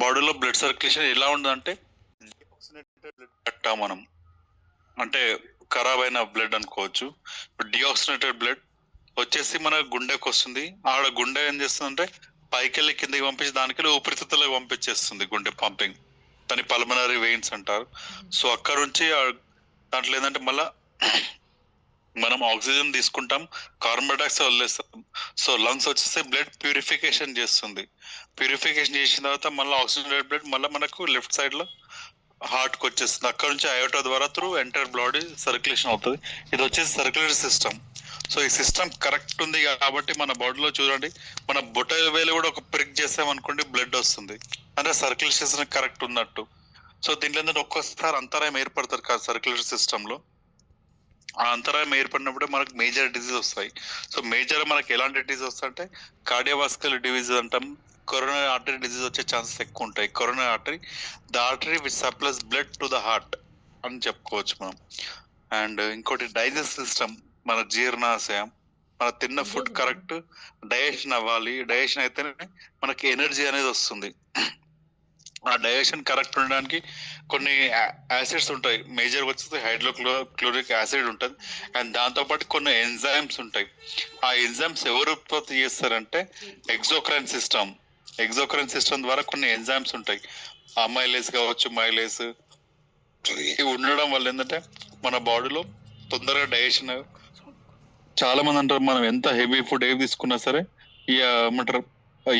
బాడీలో blood circulation ఎలా ఉందంటే డిఆక్సినేటెడ్ బ్లడ్ కట్టాం మనం, అంటే ఖరాబ్ అయిన బ్లడ్ అనుకోవచ్చు. డిఆక్సినేటెడ్ బ్లడ్ వచ్చేసి మన గుండెకి వస్తుంది. ఆడ గుండె ఏం చేస్తుందంటే పైకి వెళ్ళి కిందకి పంపించి దానికి ఊపిరితిత్తులకు పంపించేస్తుంది గుండె పంపింగ్. దాని పల్మనరీ వెయిన్స్ అంటారు. సో అక్కడ నుంచి దాంట్లో ఏంటంటే మళ్ళా మనం ఆక్సిజన్ తీసుకుంటాం, కార్బన్ డైఆక్సైడ్ వదిలేస్తాం. సో లంగ్స్ వచ్చేసి బ్లడ్ ప్యూరిఫికేషన్ చేస్తుంది. ప్యూరిఫికేషన్ చేసిన తర్వాత మళ్ళీ ఆక్సిజన్ బ్లడ్ మళ్ళీ మనకు లెఫ్ట్ సైడ్ లో హార్ట్ కి వచ్చేస్తుంది. అక్కడ నుంచి అయోటా ద్వారా త్రూ ఎంటైర్ బాడీ సర్క్యులేషన్ అవుతుంది. ఇది వచ్చేసి సర్క్యులేటరీ సిస్టమ్. సో ఈ సిస్టమ్ కరెక్ట్ ఉంది కాబట్టి మన బాడీలో చూడండి, మన బొట్ట వేలు కూడా ఒక ప్రిక్ చేసామనుకోండి బ్లడ్ వస్తుంది, అంటే సర్క్యులేషన్ కరెక్ట్ ఉన్నట్టు. సో దీంట్లో ఏంటంటే ఒక్కోసారి అంతరాయం ఏర్పడతారు కదా సర్క్యులేటరీ సిస్టమ్ లో. ఆ అంతరాయం ఏర్పడినప్పుడే మనకు మేజర్ డిజీజ్ వస్తాయి. సో మేజర్ మనకి ఎలాంటి డిజీజ్ వస్తాయంటే కార్డియోవాస్కులర్ డిజీజ్ అంటాం, కొరోనరీ ఆర్టరీ డిజీజ్ వచ్చే ఛాన్సెస్ ఎక్కువ ఉంటాయి. Coronary artery, the artery which supplies blood to the heart అని చెప్పుకోవచ్చు మనం. అండ్ ఇంకోటి డైజెస్ట్ సిస్టమ్, మన జీర్ణాశయం, మన తిన్న ఫుడ్ కరెక్ట్ డైజెషన్ అవ్వాలి. డైజెషన్ అయితేనే మనకి ఎనర్జీ అనేది వస్తుంది. ఆ డైజెషన్ కరెక్ట్ ఉండడానికి కొన్ని యాసిడ్స్ ఉంటాయి. మేజర్ వచ్చేసి హైడ్రోక్లోరిక్ యాసిడ్ ఉంటుంది. అండ్ దాంతోపాటు కొన్ని ఎంజైమ్స్ ఉంటాయి. ఆ ఎంజైమ్స్ ఎవరు ఉత్పత్తి చేస్తారంటే ఎగ్జోక్రైన్ సిస్టమ్. ఎగ్జోక్రైన్ సిస్టమ్ ద్వారా కొన్ని ఎంజైమ్స్ ఉంటాయి. అమైలేస్ కావచ్చు, మైలేస్, ఇవి ఉండడం వల్ల ఏంటంటే మన బాడీలో తొందరగా డైజెషన్. చాలా మంది అంటారు మనం ఎంత హెవీ ఫుడ్ ఏవి తీసుకున్నా సరే ఏమంటారు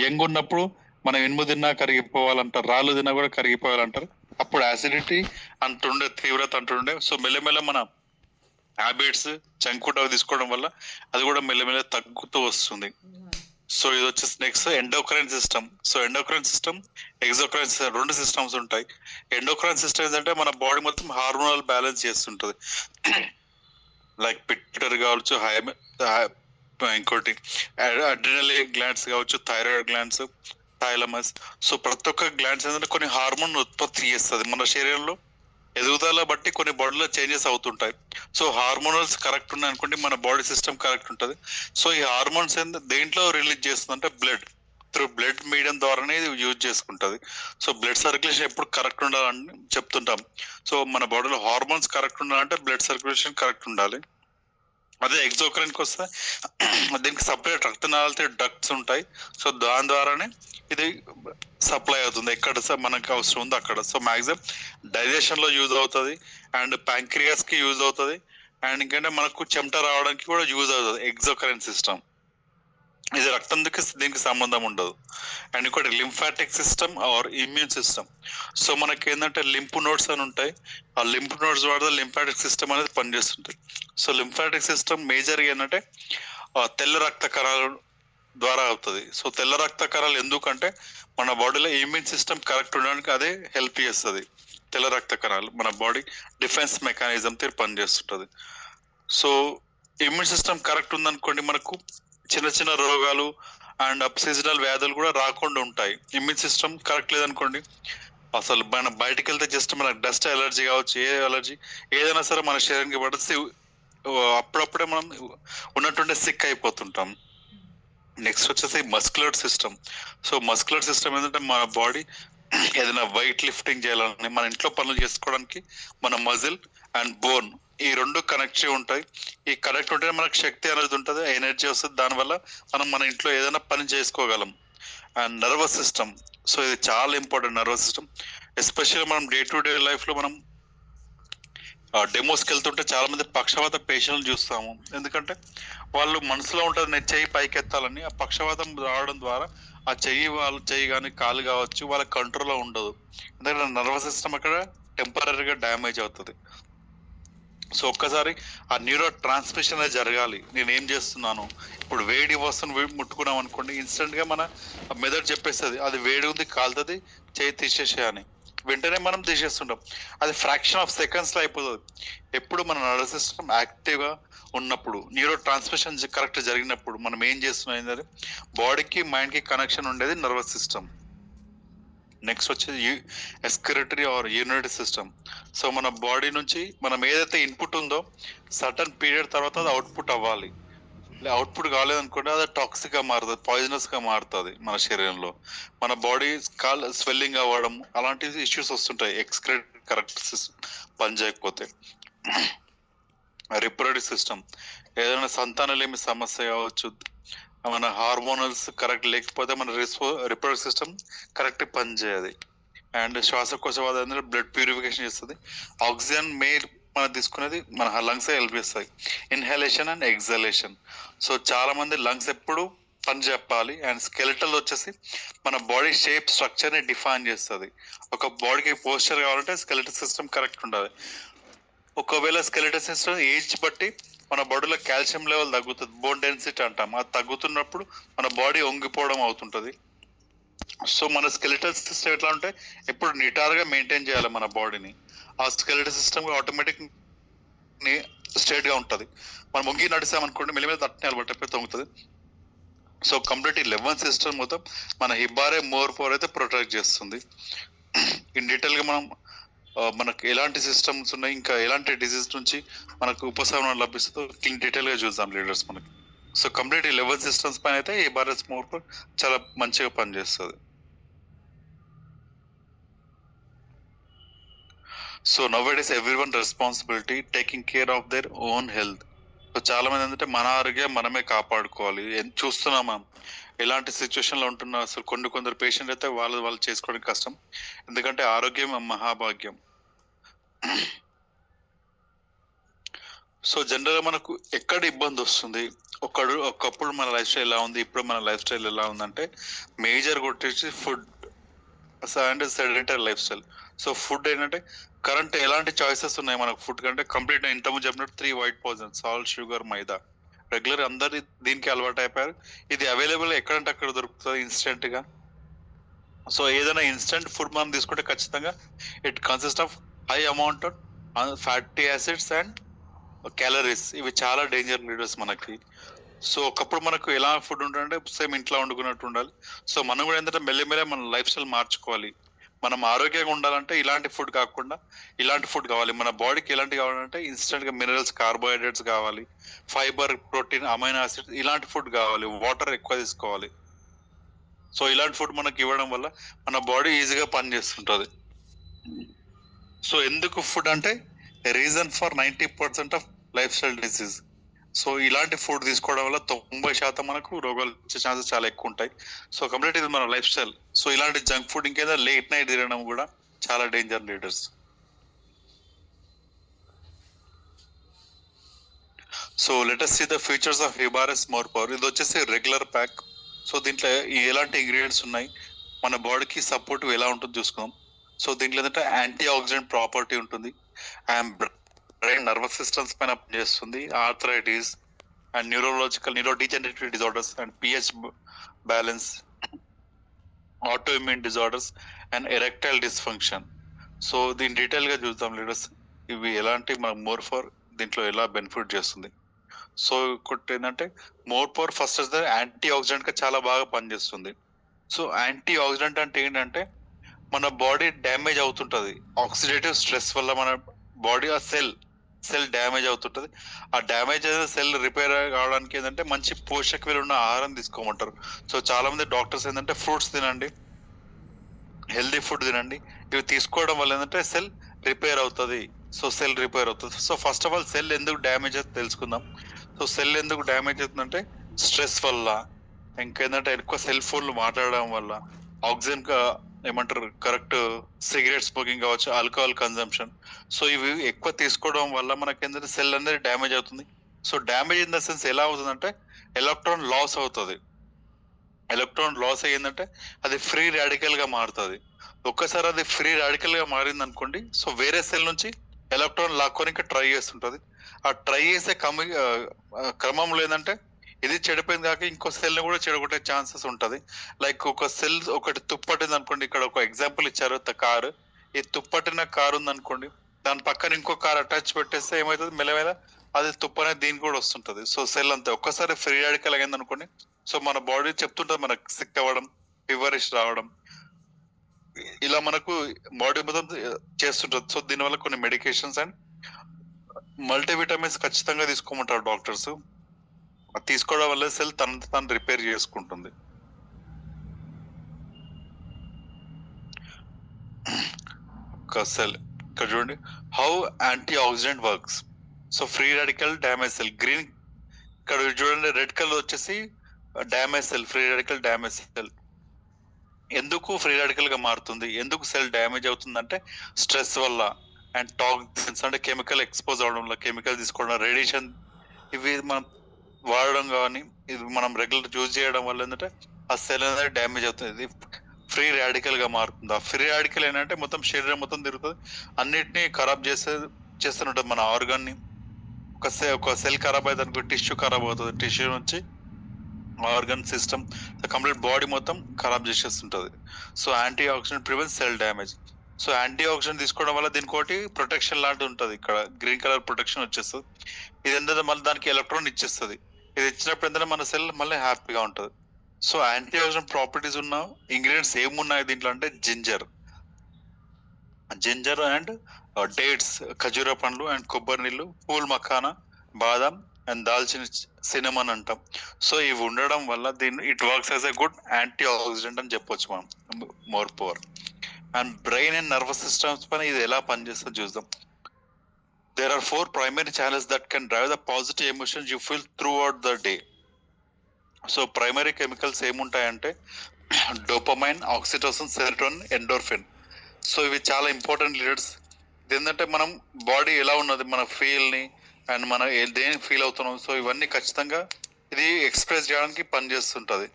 యంగ్ ఉన్నప్పుడు మనం ఎనుము తిన్నా కరిగిపోవాలంటారు, రాళ్ళు తిన్నా కూడా కరిగిపోవాలంటారు. అప్పుడు యాసిడిటీ అంటుండే, తీవ్రత అంటుండే. సో మెల్లమెల్ల మన హ్యాబిట్స్ జంక్ ఫుడ్ అవి తీసుకోవడం వల్ల అది కూడా మెల్లమెల్ల తగ్గుతూ వస్తుంది. సో ఇది వచ్చేసి next endocrine system. So endocrine system, exocrine system, రెండు సిస్టమ్స్ ఉంటాయి. ఎండోక్రైన్ సిస్టమ్ ఏంటంటే మన బాడీ మొత్తం హార్మోనల్ బ్యాలెన్స్ చేస్తుంటది. లైక్ పిట్యూటరీ కావచ్చు, ఇంకోటి అడ్రినల్ గ్లాండ్స్ కావచ్చు, థైరాయిడ్ గ్లాండ్స్, థైలమస్. సో ప్రతి ఒక్క గ్లాండ్స్ ఏంటంటే కొన్ని హార్మోన్ ఉత్పత్తి చేస్తుంది. మన శరీరంలో ఎదుగుదల బట్టి కొన్ని బాడీలో చేంజెస్ అవుతుంటాయి. సో హార్మోనల్స్ కరెక్ట్ ఉన్నాయి అనుకోండి, మన బాడీ సిస్టమ్ కరెక్ట్ ఉంటుంది. సో ఈ హార్మోన్స్ దేంట్లో రిలీజ్ చేస్తుంది అంటే బ్లడ్ త్రూ బ్లడ్ మీడియం ద్వారానే ఇది యూజ్ చేసుకుంటుంది. సో బ్లడ్ సర్క్యులేషన్ ఎప్పుడు కరెక్ట్ ఉండాలని చెప్తుంటాం. సో మన బాడీలో హార్మోన్స్ కరెక్ట్ ఉండాలంటే బ్లడ్ సర్క్యులేషన్ కరెక్ట్ ఉండాలి. అదే ఎగ్జోక్రైన్కి వస్తే దీనికి సపరేట్ రక్తనాళాలతో డక్ట్స్ ఉంటాయి. సో దాని ద్వారానే ఇది సప్లై అవుతుంది ఎక్కడ మనకు అవసరం ఉందో అక్కడ. సో మ్యాక్సిమం డైజెషన్ లో యూజ్ అవుతుంది, అండ్ ప్యాంక్రియాస్ కి యూజ్ అవుతుంది, అండ్ ఇంకంటే మనకు చెమట రావడానికి కూడా యూజ్ అవుతుంది ఎగ్జోక్రైన్ సిస్టమ్. ఇది రక్తం దీనికి సంబంధం ఉండదు. అండ్ ఇంకోటి lymphatic system or immune system. So మనకి ఏంటంటే లింఫ్ నోడ్స్ అని ఉంటాయి. ఆ లింఫ్ నోడ్స్ ద్వారా లింఫాటిక్ సిస్టమ్ అనేది పనిచేస్తుంటుంది. సో లింఫాటిక్ సిస్టమ్ మేజర్గా ఏంటంటే తెల్ల రక్త కణాల ద్వారా అవుతుంది. సో తెల్ల రక్త కణాలు ఎందుకంటే మన బాడీలో ఇమ్యూన్ సిస్టమ్ కరెక్ట్ ఉండడానికి అదే హెల్ప్ చేస్తుంది. తెల్ల రక్త కణాలు మన బాడీ డిఫెన్స్ మెకానిజం తీరు పనిచేస్తుంటుంది. సో ఇమ్యూన్ సిస్టమ్ కరెక్ట్ ఉందనుకోండి, మనకు చిన్న చిన్న రోగాలు అండ్ సీజనల్ వ్యాధులు కూడా రాకుండా ఉంటాయి. ఇమ్యూన్ సిస్టమ్ కరెక్ట్ లేదనుకోండి, అసలు మన బయటకు వెళ్తే జస్ట్ మనకు డస్ట్ ఎలర్జీ కావచ్చు, ఏ ఎలర్జీ ఏదైనా సరే మన శరీరానికి పడితే అప్పుడప్పుడే మనం ఉన్నట్టుండే సిక్ అయిపోతుంటాం. నెక్స్ట్ వచ్చేసి muscular system. So muscular system ఏంటంటే మన బాడీ ఏదైనా వెయిట్ లిఫ్టింగ్ చేయాలని, మన ఇంట్లో పనులు చేసుకోవడానికి మన మజిల్ అండ్ బోన్ ఈ రెండు కనెక్ట్ ఉంటాయి. ఈ కనెక్ట్ ఉంటే మనకు శక్తి అనేది ఉంటుంది, ఎనర్జీ వస్తుంది. దానివల్ల మనం మన ఇంట్లో ఏదైనా పని చేసుకోగలం. And nervous system. సో ఇది చాలా ఇంపార్టెంట్ నర్వస్ సిస్టమ్. ఎస్పెషల్లీ మనం డే టు డే లైఫ్ లో మనం డెమోస్కి వెళ్తుంటే చాలా మంది పక్షవాత పేషెంట్లు చూస్తాము. ఎందుకంటే వాళ్ళు మనసులో ఉంటుంది నేను చెయ్యి పైకెత్తాలని, ఆ పక్షవాతం రావడం ద్వారా ఆ చెయ్యి కానీ కాలు కావచ్చు వాళ్ళ కంట్రోల్లో ఉండదు. ఎందుకంటే నర్వస్ సిస్టమ్ అక్కడ టెంపరీగా డ్యామేజ్ అవుతుంది. సో ఒక్కసారి ఆ న్యూరో ట్రాన్స్మిషన్ అనేది జరగాలి. నేను ఏం చేస్తున్నాను, ఇప్పుడు వేడి వస్తువును ముట్టుకున్నాం అనుకోండి, ఇన్స్టెంట్ గా మన మెదడు చెప్పేస్తుంది అది వేడి ఉంది కాలుతుంది, చేయి తీసేసేయని. వెంటనే మనం తీసేస్తుంటాం. అది ఫ్రాక్షన్ ఆఫ్ సెకండ్స్ లో అయిపోతుంది. ఎప్పుడు మన నర్వస్ సిస్టమ్ యాక్టివ్ గా ఉన్నప్పుడు, న్యూరో ట్రాన్స్మిషన్ కరెక్ట్ జరిగినప్పుడు మనం ఏం చేస్తున్నాం, బాడీకి మైండ్ కి కనెక్షన్ ఉండేది నర్వస్ సిస్టమ్. నెక్స్ట్ వచ్చేది ఎస్కిరేటరీ ఆర్ యూరినరీ సిస్టమ్. సో మన బాడీ నుంచి మనం ఏదైతే ఇన్పుట్ ఉందో సర్టన్ పీరియడ్ తర్వాత అది అవుట్పుట్ అవ్వాలి. అవుట్పుట్ కాలేదనుకోండి అది టాక్సిక్ గా మారుతుంది, పాయిజనస్ గా మారుతుంది మన శరీరంలో. మన బాడీ స్వెల్లింగ్ అవ్వడం అలాంటి ఇష్యూస్ వస్తుంటాయి ఎక్స్క్రెట్ కరెక్ట్ పని చేయకపోతే. రిప్రొడక్టివ్ సిస్టమ్, ఏదైనా సంతానలేమి సమస్య కావచ్చు, మన హార్మోనల్స్ కరెక్ట్ లేకపోతే మన రిప్రొడక్టివ్ సిస్టమ్ కరెక్ట్ పని చేయదు. అండ్ శ్వాసకోశ బ్లడ్ ప్యూరిఫికేషన్ చేస్తుంది. ఆక్సిజన్ మెయిన్ మనం తీసుకునేది మన లంగ్స్ హెల్ప్ చేస్తాయి, ఇన్హలేషన్ అండ్ ఎగ్జలేషన్. సో చాలా మంది లంగ్స్ ఎప్పుడు పని చెప్పాలి. అండ్ స్కెలిటల్ వచ్చేసి మన బాడీ షేప్ స్ట్రక్చర్ ని డిఫైన్ చేస్తుంది. ఒక బాడీకి పోస్చర్ కావాలంటే స్కెలిటల్ సిస్టమ్ కరెక్ట్ ఉండాలి. ఒకవేళ స్కెలిటల్ సిస్టమ్ ఏజ్ బట్టి మన బాడీలో కాల్షియం లెవెల్ తగ్గుతుంది, బోన్ డెన్సిటీ అంటాం. అది తగ్గుతున్నప్పుడు మన బాడీ వంగిపోవడం అవుతుంటది. సో మన స్కెలిటల్ సిస్టమ్ ఎట్లా ఉంటే ఎప్పుడు నిటారుగా మెయింటైన్ చేయాలి మన బాడీని. ఆ స్కెలిటల్ సిస్టమ్ ఆటోమేటిక్ స్ట్రేట్ గా ఉంటది. మనం వంగి నడిసామనుకోండి మెల్లిమెల్లి తట్టని అలవాటు తొంగుతుంది. సో కంప్లీట్ ఈ 11 సిస్టమ్ మొత్తం మన హిబారే మోర్ పవర్ అయితే ప్రొటెక్ట్ చేస్తుంది. ఇన్ డీటెయిల్ గా మనం మనకు ఎలాంటి సిస్టమ్స్ ఉన్నాయి, ఇంకా ఎలాంటి డిసీజ్ నుంచి మనకు ఉపశమనం లభిస్తుందో డీటెయిల్ గా చూద్దాం లీడర్స్ మనకి. సో కంప్లీట్ ఈ 11 సిస్టమ్స్ పైన అయితే హిబారెస్ మోర్ పవర్ చాలా మంచిగా పనిచేస్తుంది. So nowadays everyone responsibility taking care of their own health. So చాలా మంది ఏంటంటే మన ఆరోగ్యం మనమే కాపాడుకోవాలి. చూస్తున్నాం మనం ఎలాంటి సిచ్యువేషన్ లో ఉంటున్నా. అసలు కొందరు పేషెంట్ అయితే వాళ్ళు చేసుకోవడం కష్టం, ఎందుకంటే ఆరోగ్యం మహాభాగ్యం. సో జనరల్ గా మనకు ఎక్కడ ఇబ్బంది వస్తుంది, ఒకప్పుడు మన లైఫ్ స్టైల్ ఎలా ఉంది, ఇప్పుడు మన లైఫ్ స్టైల్ ఎలా ఉందంటే మేజర్ కొట్టేసి food and sedentary life style. So food ఏంటంటే కరెంట్ ఎలాంటి చాయిసెస్ ఉన్నాయి మనకు ఫుడ్ కంటే కంప్లీట్. ఇంతకుముందు చెప్పినట్టు 3 వైట్ పాయిజన్, సాల్ట్, షుగర్, మైదా. రెగ్యులర్ అందరు దీనికి అలవాటు అయిపోయారు. ఇది అవైలబుల్ ఎక్కడంటే అక్కడ దొరుకుతుంది ఇన్స్టెంట్ గా. సో ఏదైనా ఇన్స్టెంట్ ఫుడ్ మనం తీసుకుంటే ఖచ్చితంగా it consist of high amount fatty acids and calories. ఇవి చాలా డేంజర్ లీడర్స్ మనకి. సో ఒకప్పుడు మనకు ఎలా ఫుడ్ ఉంటుందంటే సేమ్ ఇంట్లో వండుకున్నట్టు ఉండాలి. సో మనం కూడా ఏంటంటే మెల్లమెల్ల మన లైఫ్ స్టైల్ మార్చుకోవాలి. మనం ఆరోగ్యంగా ఉండాలంటే ఇలాంటి ఫుడ్ కాకుండా ఇలాంటి ఫుడ్ కావాలి. మన బాడీకి ఎలాంటి కావాలంటే ఇన్స్టెంట్ గా మినరల్స్, కార్బోహైడ్రేట్స్ కావాలి, ఫైబర్, ప్రోటీన్, అమైనో యాసిడ్స్ ఇలాంటి ఫుడ్ కావాలి, వాటర్ ఎక్కువ తీసుకోవాలి. సో ఇలాంటి ఫుడ్ మనకి ఇవ్వడం వల్ల మన బాడీ ఈజీగా పనిచేస్తుంటది. సో ఎందుకు ఫుడ్ అంటే reason for 90% of life style disease. So ఇలాంటి ఫుడ్ తీసుకోవడం వల్ల 90% మనకు రోగాలు వచ్చే ఛాన్సెస్ చాలా ఎక్కువ ఉంటాయి. సో కంప్లీట్ ఇది మన లైఫ్ స్టైల్. సో ఇలాంటి జంక్ ఫుడ్ ఇంకేదో లేట్ నైట్ తినడం కూడా చాలా డేంజర్ లీడర్స్. So let's see the features of హిబారెస్ మోర్ పవర్. ఇది వచ్చేసి రెగ్యులర్ ప్యాక్. సో దీంట్లో ఎలాంటి ఇంగ్రీడియంట్స్ ఉన్నాయి, మన బాడీకి సపోర్టివ్ ఎలా ఉంటుంది చూసుకుందాం. సో దీంట్లో ఏంటంటే యాంటీ ఆక్సిడెంట్ ప్రాపర్టీ ఉంటుంది, అండ్ బ్రెయిన్ నర్వస్ సిస్టమ్స్ పైన పనిచేస్తుంది, arthritis and neurodegenerative disorders and pH balance, auto immune disorders and erectile dysfunction. So దీని డీటెయిల్ గా చూద్దాం లీడర్స్. ఇవి ఎలాంటి మన మోర్ పవర్ దీంట్లో ఎలా బెనిఫిట్ చేస్తుంది. సో ఇంకోటి ఏంటంటే more power first anti oxidant గా చాలా బాగా పనిచేస్తుంది. సో యాంటీ ఆక్సిడెంట్ అంటే ఏంటంటే మన బాడీ డ్యామేజ్ అవుతుంటది ఆక్సిడేటివ్ స్ట్రెస్ వల్ల. మన బాడీ ఆ సెల్ డ్యామేజ్ అవుతుంటది. ఆ డ్యామేజ్ అయిన సెల్ రిపేర్ కావడానికి ఏంటంటే మంచి పోషక విలువ ఉన్న ఆహారం తీసుకోమంటారు. సో చాలా మంది డాక్టర్స్ ఏంటంటే ఫ్రూట్స్ తినండి, హెల్దీ ఫుడ్ తినండి, ఇవి తీసుకోవడం వల్ల ఏంటంటే సెల్ రిపేర్ అవుతుంది. సో సెల్ రిపేర్ అవుతుంది. So first of all cell ఎందుకు డ్యామేజ్ అవుతుంది తెలుసుకుందాం. సో సెల్ ఎందుకు డ్యామేజ్ అవుతుందంటే స్ట్రెస్ వల్ల, ఇంకేంటంటే ఎక్కువ సెల్ ఫోన్లు మాట్లాడడం వల్ల, ఆక్సిజన్ ఏమంటారు కరెక్ట్ సిగరెట్ స్మోకింగ్ కావచ్చు, ఆల్కహాల్ కన్జంప్షన్. సో ఇవి ఎక్కువ తీసుకోవడం వల్ల మనకి ఏంటంటే సెల్ అనేది డ్యామేజ్ అవుతుంది. So damage in the sense ఎలా అవుతుందంటే ఎలక్ట్రాన్ లాస్ అవుతుంది. ఎలక్ట్రాన్ లాస్ అయ్యిందంటే అది ఫ్రీ రాడికల్ గా మారుతుంది. ఒక్కసారి అది ఫ్రీ రాడికల్ గా మారింది అనుకోండి, సో వేరే సెల్ నుంచి ఎలక్ట్రాన్ లాక్కోనికి ట్రై చేస్తుంటది. ఆ ట్రై చేసే క్రమంలో ఏంటంటే ఇది చెడిపోయింది కాక ఇంకో సెల్ ని కూడా చెడగొట్టే ఛాన్సెస్ ఉంటది. లైక్ ఒక సెల్ ఒకటి తుప్పట్టింది అనుకోండి, ఇక్కడ ఒక ఎగ్జాంపుల్ ఇచ్చారు కారు. ఈ తుప్పట్టిన కారు ఉంది అనుకోండి, దాని పక్కన ఇంకో కార్ అటాచ్ పెట్టేస్తే ఏమవుతుంది, మెల్లమెల్ల అది తుప్పనే దీనికి కూడా వస్తుంటది. సో సెల్ అంతే ఒక్కసారి ఫ్రీ రాడికల్ అయింది అనుకోండి, సో మన బాడీ చెప్తుంటది మనకు సిక్ అవ్వడం, ఫీవరిష్ రావడం, ఇలా మనకు బాడీ మొత్తం చేస్తుంటది. సో దీనివల్ల కొన్ని మెడికేషన్స్ అండ్ మల్టీవిటమిన్స్ ఖచ్చితంగా తీసుకోమంటారు డాక్టర్స్. అది తీసుకోవడం వల్ల సెల్ తను రిపేర్ చేసుకుంటుంది. ఒక సెల్ ఇక్కడ చూడండి, how anti oxidant works. So free radical damage cell green, ఇక్కడ చూడండి రెడ్ కలర్ వచ్చేసి damage cell, free radical damage cell. ఎందుకు ఫ్రీ రాడికల్ గా మారుతుంది, ఎందుకు సెల్ డ్యామేజ్ అవుతుందంటే స్ట్రెస్ వల్ల అండ్ టాక్సిన్స్ అంటే కెమికల్ ఎక్స్పోజ్ అవడం వల్ల, కెమికల్ తీసుకోవడం, రేడియేషన్ ఇవి మనం వాడడం కానీ ఇది మనం రెగ్యులర్ యూజ్ చేయడం వల్ల ఏంటంటే ఆ సెల్ అనేది డ్యామేజ్ అవుతుంది. ఇది ఫ్రీ రాడికల్ గా మారుతుంది. ఆ ఫ్రీ రాడికల్ ఏంటంటే మొత్తం శరీరం మొత్తం తిరుగుతుంది, అన్నిటినీ ఖరాబ్ చేస్తుంటుంది మన ఆర్గాన్ ని. ఒక సెల్ ఖరాబ్ అయితే అనుకో టిష్యూ ఖరాబ్ అవుతుంది, టిష్యూ నుంచి ఆర్గన్ సిస్టమ్ కంప్లీట్ బాడీ మొత్తం ఖరాబ్ చేసేస్తుంటది. So antioxidant prevent cell damage. So antioxidant తీసుకోవడం వల్ల దీనికి ప్రొటెక్షన్ లాంటి ఉంటుంది, ఇక్కడ గ్రీన్ కలర్ ప్రొటెక్షన్ వచ్చేస్తుంది. ఇది ఏంటంటే మళ్ళీ దానికి ఎలక్ట్రాన్ ఇచ్చేస్తుంది. ఇది ఇచ్చినప్పుడు ఏంటంటే మన సెల్ మళ్ళీ హ్యాపీగా ఉంటుంది. సో యాంటీ ఆక్సిడెంట్ ప్రాపర్టీస్ ఉన్న ఇంగ్రీడియంట్స్ ఏమున్నాయి దీంట్లో అంటే జింజర్ అండ్ డేట్స్, ఖజూర పండ్లు అండ్ కొబ్బరి నీళ్ళు, పూల్ మఖానా, బాదం అండ్ దాల్చిన సినమన్ అంటాం. సో ఇవి ఉండడం వల్ల దీన్ని it works as a good antioxidant అని చెప్పొచ్చు మనం. More power and brain and nervous systems పైన ఇది ఎలా పనిచేస్తుందో చూద్దాం. There are 4 primary channels that can drive the positive emotions you feel throughout the day. So primary chemicals ఏముంటాయంటే dopamine, oxytocin, serotonin, endorphin. So ఇవి చాలా important leaders. ఏంటంటే మనం బాడీ ఎలా ఉన్నది, మన ఫీల్ ని అండ్ మనం దేని ఫీల్ అవుతున్నాం, సో ఇవన్నీ ఖచ్చితంగా ఇది ఎక్స్ప్రెస్ చేయడానికి పనిచేస్తుంటది.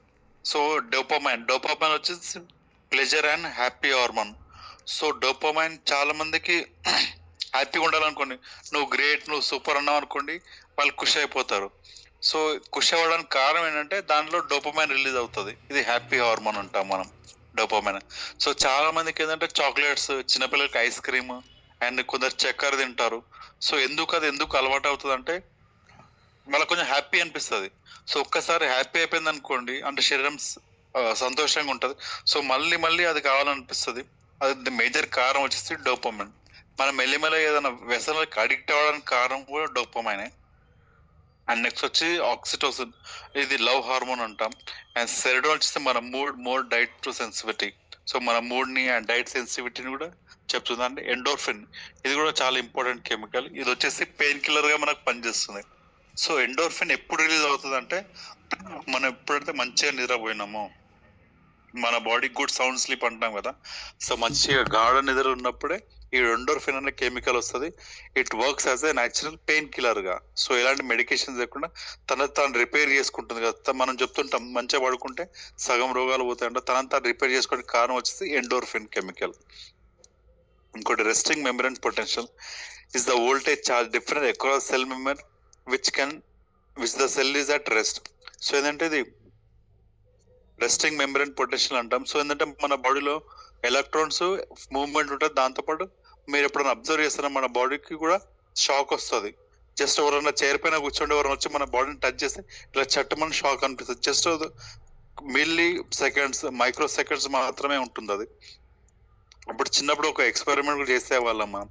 సో డోపమైన్ వచ్చేసి pleasure and happy hormone. So dopamine చాలా మందికి హ్యాపీగా ఉండాలనుకోండి, నువ్వు గ్రేట్, నువ్వు సూపర్ అన్నావు అనుకోండి, వాళ్ళు ఖుషి అయిపోతారు. సో ఖుషి అవ్వడానికి కారణం ఏంటంటే దాంట్లో డోపమైన్ రిలీజ్ అవుతుంది. ఇది హ్యాపీ హార్మోన్ అంటాం మనం, డోపమైన్. సో చాలా మందికి ఏంటంటే చాక్లెట్స్, చిన్నపిల్లలకి ఐస్ క్రీమ్ అండ్ కొందరు చక్కెర తింటారు. సో ఎందుకు అలవాటు అవుతుంది అంటే వాళ్ళకి కొంచెం హ్యాపీ అనిపిస్తుంది. సో ఒక్కసారి హ్యాపీ అయిపోయింది అనుకోండి అంటే శరీరం సంతోషంగా ఉంటుంది. సో మళ్ళీ అది కావాలనిపిస్తుంది. అది మేజర్ కారణం వచ్చేసి డోపమైన్. మనం మెల్లిమెల్ల ఏదైనా వ్యసనాలకు అడిక్ట్ అవ్వడానికి కారణం కూడా డోపమైనే. అండ్ నెక్స్ట్ వచ్చి ఆక్సిటోసిన్, ఇది లవ్ హార్మోన్ అంటాం. అండ్ సెరోటోనిన్ వచ్చేసి మన more diet to sensitivity. So మన మూడ్ ని అండ్ డైట్ సెన్సిటివిటీని కూడా చెప్తుంది. అంటే ఎండోర్ఫిన్, ఇది కూడా చాలా ఇంపార్టెంట్ కెమికల్. ఇది వచ్చేసి పెయిన్ కిల్లర్ గా మనకు పనిచేస్తుంది. సో ఎండోర్ఫిన్ ఎప్పుడు రిలీజ్ అవుతుంది అంటే మనం ఎప్పుడైతే మంచిగా నిద్రపోయినామో, మన బాడీ గుడ్ సౌండ్ స్లీప్ అంటాం కదా, సో మంచిగా గాఢ నిద్ర ఉన్నప్పుడే ఈ ఎండోర్ఫిన్ అనే కెమికల్ వస్తుంది. It works as a natural pain killer గా. సో ఎలాంటి మెడికేషన్ లేకుండా తాను రిపేర్ చేసుకుంటుంది కదా. మనం చెప్తుంటాం మంచిగా పడుకుంటే సగం రోగాలు పోతాయంట, తాను రిపేర్ చేసుకోవడానికి కారణం వచ్చేసి ఎండోర్ఫిన్ కెమికల్. ఇంకోటి resting మెమరెన్స్ potential is the voltage charge different across cell member which the cell is at rest. So ఏంటంటే ఇది రెస్టింగ్ మెంబ్రేన్ పొటెన్షియల్ అంటాం. సో ఏంటంటే మన బాడీలో ఎలక్ట్రాన్స్ మూవ్మెంట్ ఉంటుంది, దాంతోపాటు మీరు ఎప్పుడైనా అబ్జర్వ్ చేస్తారా మన బాడీకి కూడా షాక్ వస్తుంది. జస్ట్ ఎవరైనా చైర్ పైన కూర్చోండి, ఎవరైనా వచ్చి మన బాడీని టచ్ చేస్తే ఇలా చట్టమని షాక్ అనిపిస్తుంది. Just milli seconds, micro seconds మాత్రమే ఉంటుంది అది. అప్పుడు చిన్నప్పుడు ఒక ఎక్స్పెరిమెంట్ కూడా చేసేవాళ్ళం మనం.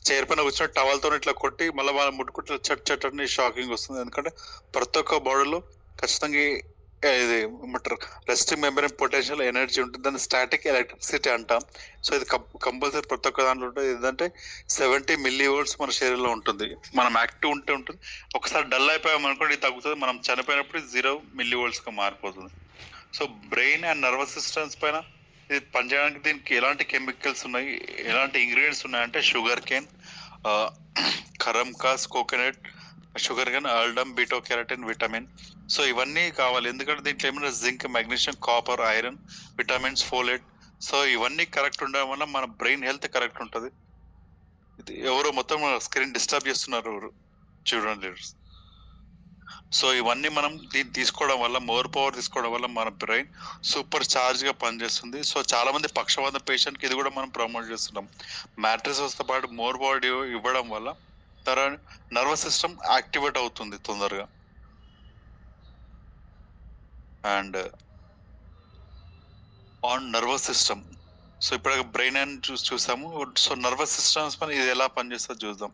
చైర్ పైన కూర్చొని టవల్తో ఇట్లా కొట్టి మళ్ళీ వాళ్ళ ముట్టుకుంటే చట్ అని షాకింగ్ వస్తుంది. ఎందుకంటే ప్రతి ఒక్క బాడీలో ఖచ్చితంగా ఇది ఏమంటారు రెస్టింగ్ మెంబ్రేన్ పొటెన్షియల్ ఎనర్జీ ఉంటుంది, దాన్ని స్టాటిక్ ఎలక్ట్రిసిటీ అంటాం. సో ఇది కంపల్సరీ ప్రతి ఒక్క దాంట్లో ఉంటుంది. ఏంటంటే 70 millivolts మన శరీరంలో ఉంటుంది. మనం యాక్టివ్ ఉంటుంది, ఒకసారి డల్ అయిపోయాం అనుకోండి ఇది తగ్గుతుంది, మనం చనిపోయినప్పుడు 0 millivolts గా మారిపోతుంది. So brain and nervous systems పైన ఇది పనిచేయడానికి దీనికి ఎలాంటి కెమికల్స్ ఉన్నాయి, ఎలాంటి ఇంగ్రీడియంట్స్ ఉన్నాయంటే షుగర్ కేన్, కరంకాస్, కోకోనట్, షుగర్ కేన్, ఆల్డమ్, బీటో కెరటిన్, విటమిన్. సో ఇవన్నీ కావాలి, ఎందుకంటే దీంట్లో ఏమైనా zinc, magnesium, copper, iron, vitamins, folate. So ఇవన్నీ కరెక్ట్ ఉండడం వల్ల మన బ్రెయిన్ హెల్త్ కరెక్ట్ ఉంటుంది. ఇది ఎవరో మొత్తం స్క్రీన్ డిస్టర్బ్ చేస్తున్నారు చూడండి. సో ఇవన్నీ మనం దీన్ని తీసుకోవడం వల్ల, మోర్ పవర్ తీసుకోవడం వల్ల మన బ్రెయిన్ సూపర్ చార్జ్ గా పనిచేస్తుంది. సో చాలా మంది పక్షవాతం పేషెంట్ కి ఇది కూడా మనం ప్రమోట్ చేస్తున్నాం. మ్యాట్రిసెస్ తో పాటు మోర్ పవర్ ఇవ్వడం వల్ల తన నర్వస్ సిస్టమ్ యాక్టివేట్ అవుతుంది తొందరగా. And on nervous system, so ఇప్పుడు బ్రెయిన్ అని చూసాము. సో నర్వస్ సిస్టమ్స్ పైన ఇది ఎలా పనిచేస్తుందో చూద్దాం.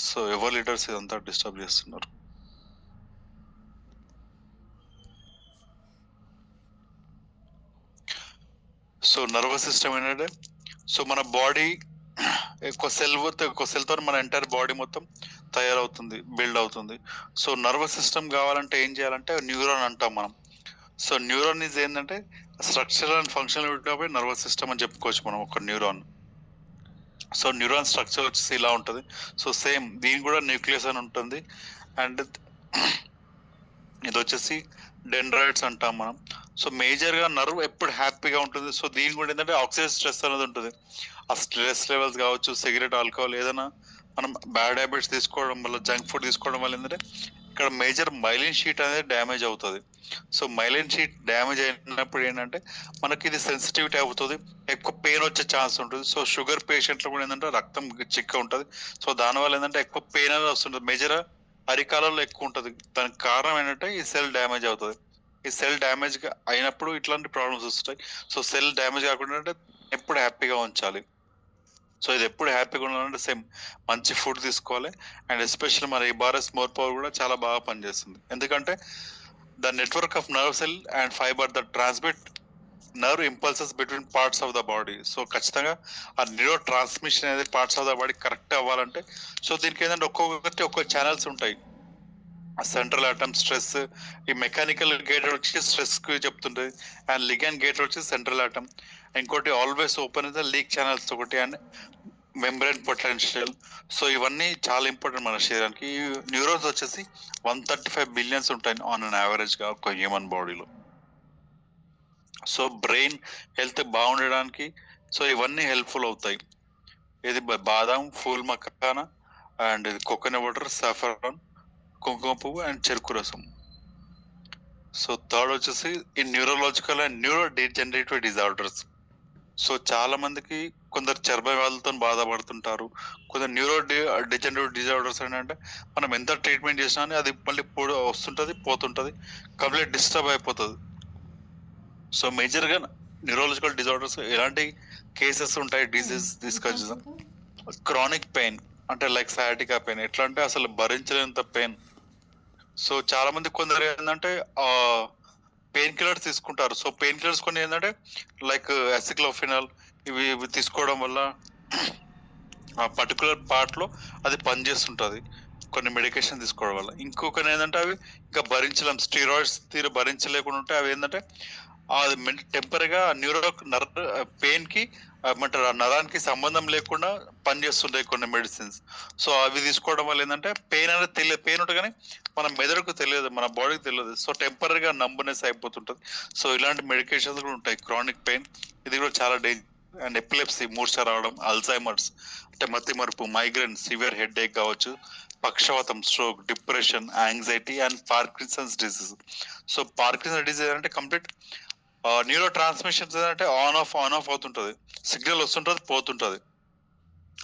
సో ఎవరు లీడర్స్ ఇదంతా డిస్టర్బ్ చేస్తున్నారు. సో నర్వస్ సిస్టమ్ ఏంటంటే, సో మన బాడీ ఎక్కువ సెల్తో మన ఎంటైర్ బాడీ మొత్తం తయారవుతుంది, బిల్డ్ అవుతుంది. సో నర్వస్ సిస్టమ్ కావాలంటే ఏం చేయాలంటే న్యూరాన్ అంటాం మనం. సో న్యూరాన్ ఈజ్ ఏంటంటే structure and functional nervous system అని చెప్పుకోవచ్చు మనం ఒక న్యూరాన్. సో న్యూరాన్ స్ట్రక్చర్ వచ్చేసి ఇలా ఉంటుంది. సో సేమ్ దీని కూడా న్యూక్లియస్ అని ఉంటుంది. అండ్ ఇది వచ్చేసి డెండ్రాయిడ్స్ అంటాం మనం. సో మేజర్గా నర్వ్ ఎప్పుడు హ్యాపీగా ఉంటుంది. సో దీని కూడా ఏంటంటే ఆక్సిడేటివ్ స్ట్రెస్ అనేది ఉంటుంది. ఆ స్ట్రెస్ లెవెల్స్ కావచ్చు, సిగరెట్, ఆల్కహాల్, ఏదైనా మనం బ్యాడ్ హ్యాబిట్స్ తీసుకోవడం వల్ల, జంక్ ఫుడ్ తీసుకోవడం వల్ల ఏంటంటే ఇక్కడ మేజర్ మైలిన్ షీట్ అనేది డ్యామేజ్ అవుతుంది. సో మైలిన్ షీట్ డ్యామేజ్ అయినప్పుడు ఏంటంటే మనకి ఇది సెన్సిటివిటీ అవుతుంది, ఎక్కువ పెయిన్ వచ్చే ఛాన్స్ ఉంటుంది. సో షుగర్ పేషెంట్లో కూడా ఏంటంటే రక్తం చిక్క ఉంటుంది. సో దానివల్ల ఏంటంటే ఎక్కువ పెయిన్ అనేది వస్తుంటుంది. మేజర్ అరికాలలో ఎక్కువ ఉంటుంది. దానికి కారణం ఏంటంటే ఈ సెల్ డ్యామేజ్ అవుతుంది. ఈ సెల్ డ్యామేజ్ అయినప్పుడు ఇట్లాంటి ప్రాబ్లమ్స్ వస్తాయి. సో సెల్ డ్యామేజ్ కాకుండా అంటే ఎప్పుడు హ్యాపీగా ఉంచాలి. సో ఇది ఎప్పుడు హ్యాపీగా ఉండాలంటే సేమ్ మంచి ఫుడ్ తీసుకోవాలి. అండ్ ఎస్పెషల్లీ మన ఇబారస్ మోర్ పవర్ కూడా చాలా బాగా పనిచేస్తుంది. ఎందుకంటే the network of nerve cell and fibre the transmit nerve impulses between parts of the body. So ఖచ్చితంగా ఆ న్యూరో ట్రాన్స్మిషన్ అనేది parts of the body correct అవ్వాలంటే, సో దీనికి ఏంటంటే ఒక్కొక్కటి ఒక్కొక్క ఛానల్స్ ఉంటాయి. సెంట్రల్ ఆటమ్ స్ట్రెస్, ఈ మెకానికల్ గేట్ వచ్చి స్ట్రెస్ కి చెప్తుంటది, అండ్ లిగన్ గేట్ వచ్చి సెంట్రల్ ఆటమ్, ఇంకోటి ఆల్వేస్ ఓపెన్ అయితే లీక్ ఛానల్స్ ఒకటి, అండ్ మెంబ్రెయిన్ పొటెన్షియల్. సో ఇవన్నీ చాలా ఇంపార్టెంట్ మన శరీరానికి. ఈ న్యూరోన్స్ వచ్చేసి 135 బిలియన్స్ ఉంటాయి ఆన్ అన్ యావరేజ్ గా ఒక హ్యూమన్ బాడీలో. సో బ్రెయిన్ హెల్త్ బాగుండడానికి సో ఇవన్నీ హెల్ప్ఫుల్ అవుతాయి. ఇది బాదాం, ఫూల్ మకానా, అండ్ ఇది కోకోనట్ వాటర్, సాఫ్రాన్, కుంకుమ పువ్వు, అండ్ చెరుకు రసం. సో థర్డ్ వచ్చేసి ఈ neurological and neuro degenerative disorders. So చాలా మందికి కొందరు చర్మ వ్యాధులతో బాధపడుతుంటారు. కొందరు న్యూరో డిజనరేటివ్ డిజార్డర్స్ ఏంటంటే మనం ఎంత ట్రీట్మెంట్ చేసినా కానీ అది మళ్ళీ వస్తుంటుంది, పోతుంటుంది, కంప్లీట్ డిస్టర్బ్ అయిపోతుంది. సో మేజర్గా న్యూరలాజికల్ డిజార్డర్స్ ఎలాంటి కేసెస్ ఉంటాయి, డిసీజ్ డిస్కస్ చేద్దాం. క్రానిక్ పెయిన్ అంటే లైక్ సయాటికా పెయిన్. ఎట్లా అంటే అసలు భరించలేనంత పెయిన్. సో చాలా మంది కొందరు ఏంటంటే పెయిన్ కిల్లర్స్ తీసుకుంటారు. సో పెయిన్ కిల్లర్స్ కొన్ని ఏంటంటే లైక్ అసిక్లోఫినాల్, ఇవి తీసుకోవడం వల్ల ఆ పర్టికులర్ పార్ట్ లో అది పనిచేస్తుంటది కొన్ని మెడికేషన్ తీసుకోవడం వల్ల. ఇంకొకటి ఏంటంటే అవి ఇంకా భరించలేం, స్టీరాయిడ్స్ భరించలేకుండా ఉంటే అవి ఏంటంటే అది టెంపరీగా పెయిన్ కి ఏమంటారు ఆ నరానికి సంబంధం లేకుండా పనిచేస్తుంటాయి కొన్ని మెడిసిన్స్. సో అవి తీసుకోవడం వల్ల ఏంటంటే పెయిన్ అనేది తెలియదు, పెయిన్ ఉంటుంది కానీ మన మెదడుకు తెలియదు, మన బాడీకి తెలియదు. సో టెంపరీగా నంబునెస్ అయిపోతుంటది. సో ఇలాంటి మెడికేషన్స్ కూడా ఉంటాయి. క్రానిక్ పెయిన్ ఇది కూడా చాలా డేంజర్. అండ్ ఎపిలెప్సీ, మూర్ఛ రావడం, అల్జైమర్స్ అంటే మతి మరుపు, మైగ్రేన్, సివియర్ హెడ్ ఏక్ కావచ్చు, పక్షవాతం, stroke, depression, anxiety, and Parkinson's disease. So Parkinson disease అంటే కంప్లీట్ న్యూరో ట్రాన్స్మిషన్స్ అంటే ఆన్ ఆఫ్ అవుతుంటది, సిగ్నల్ వస్తుంటది, పోతుంటది.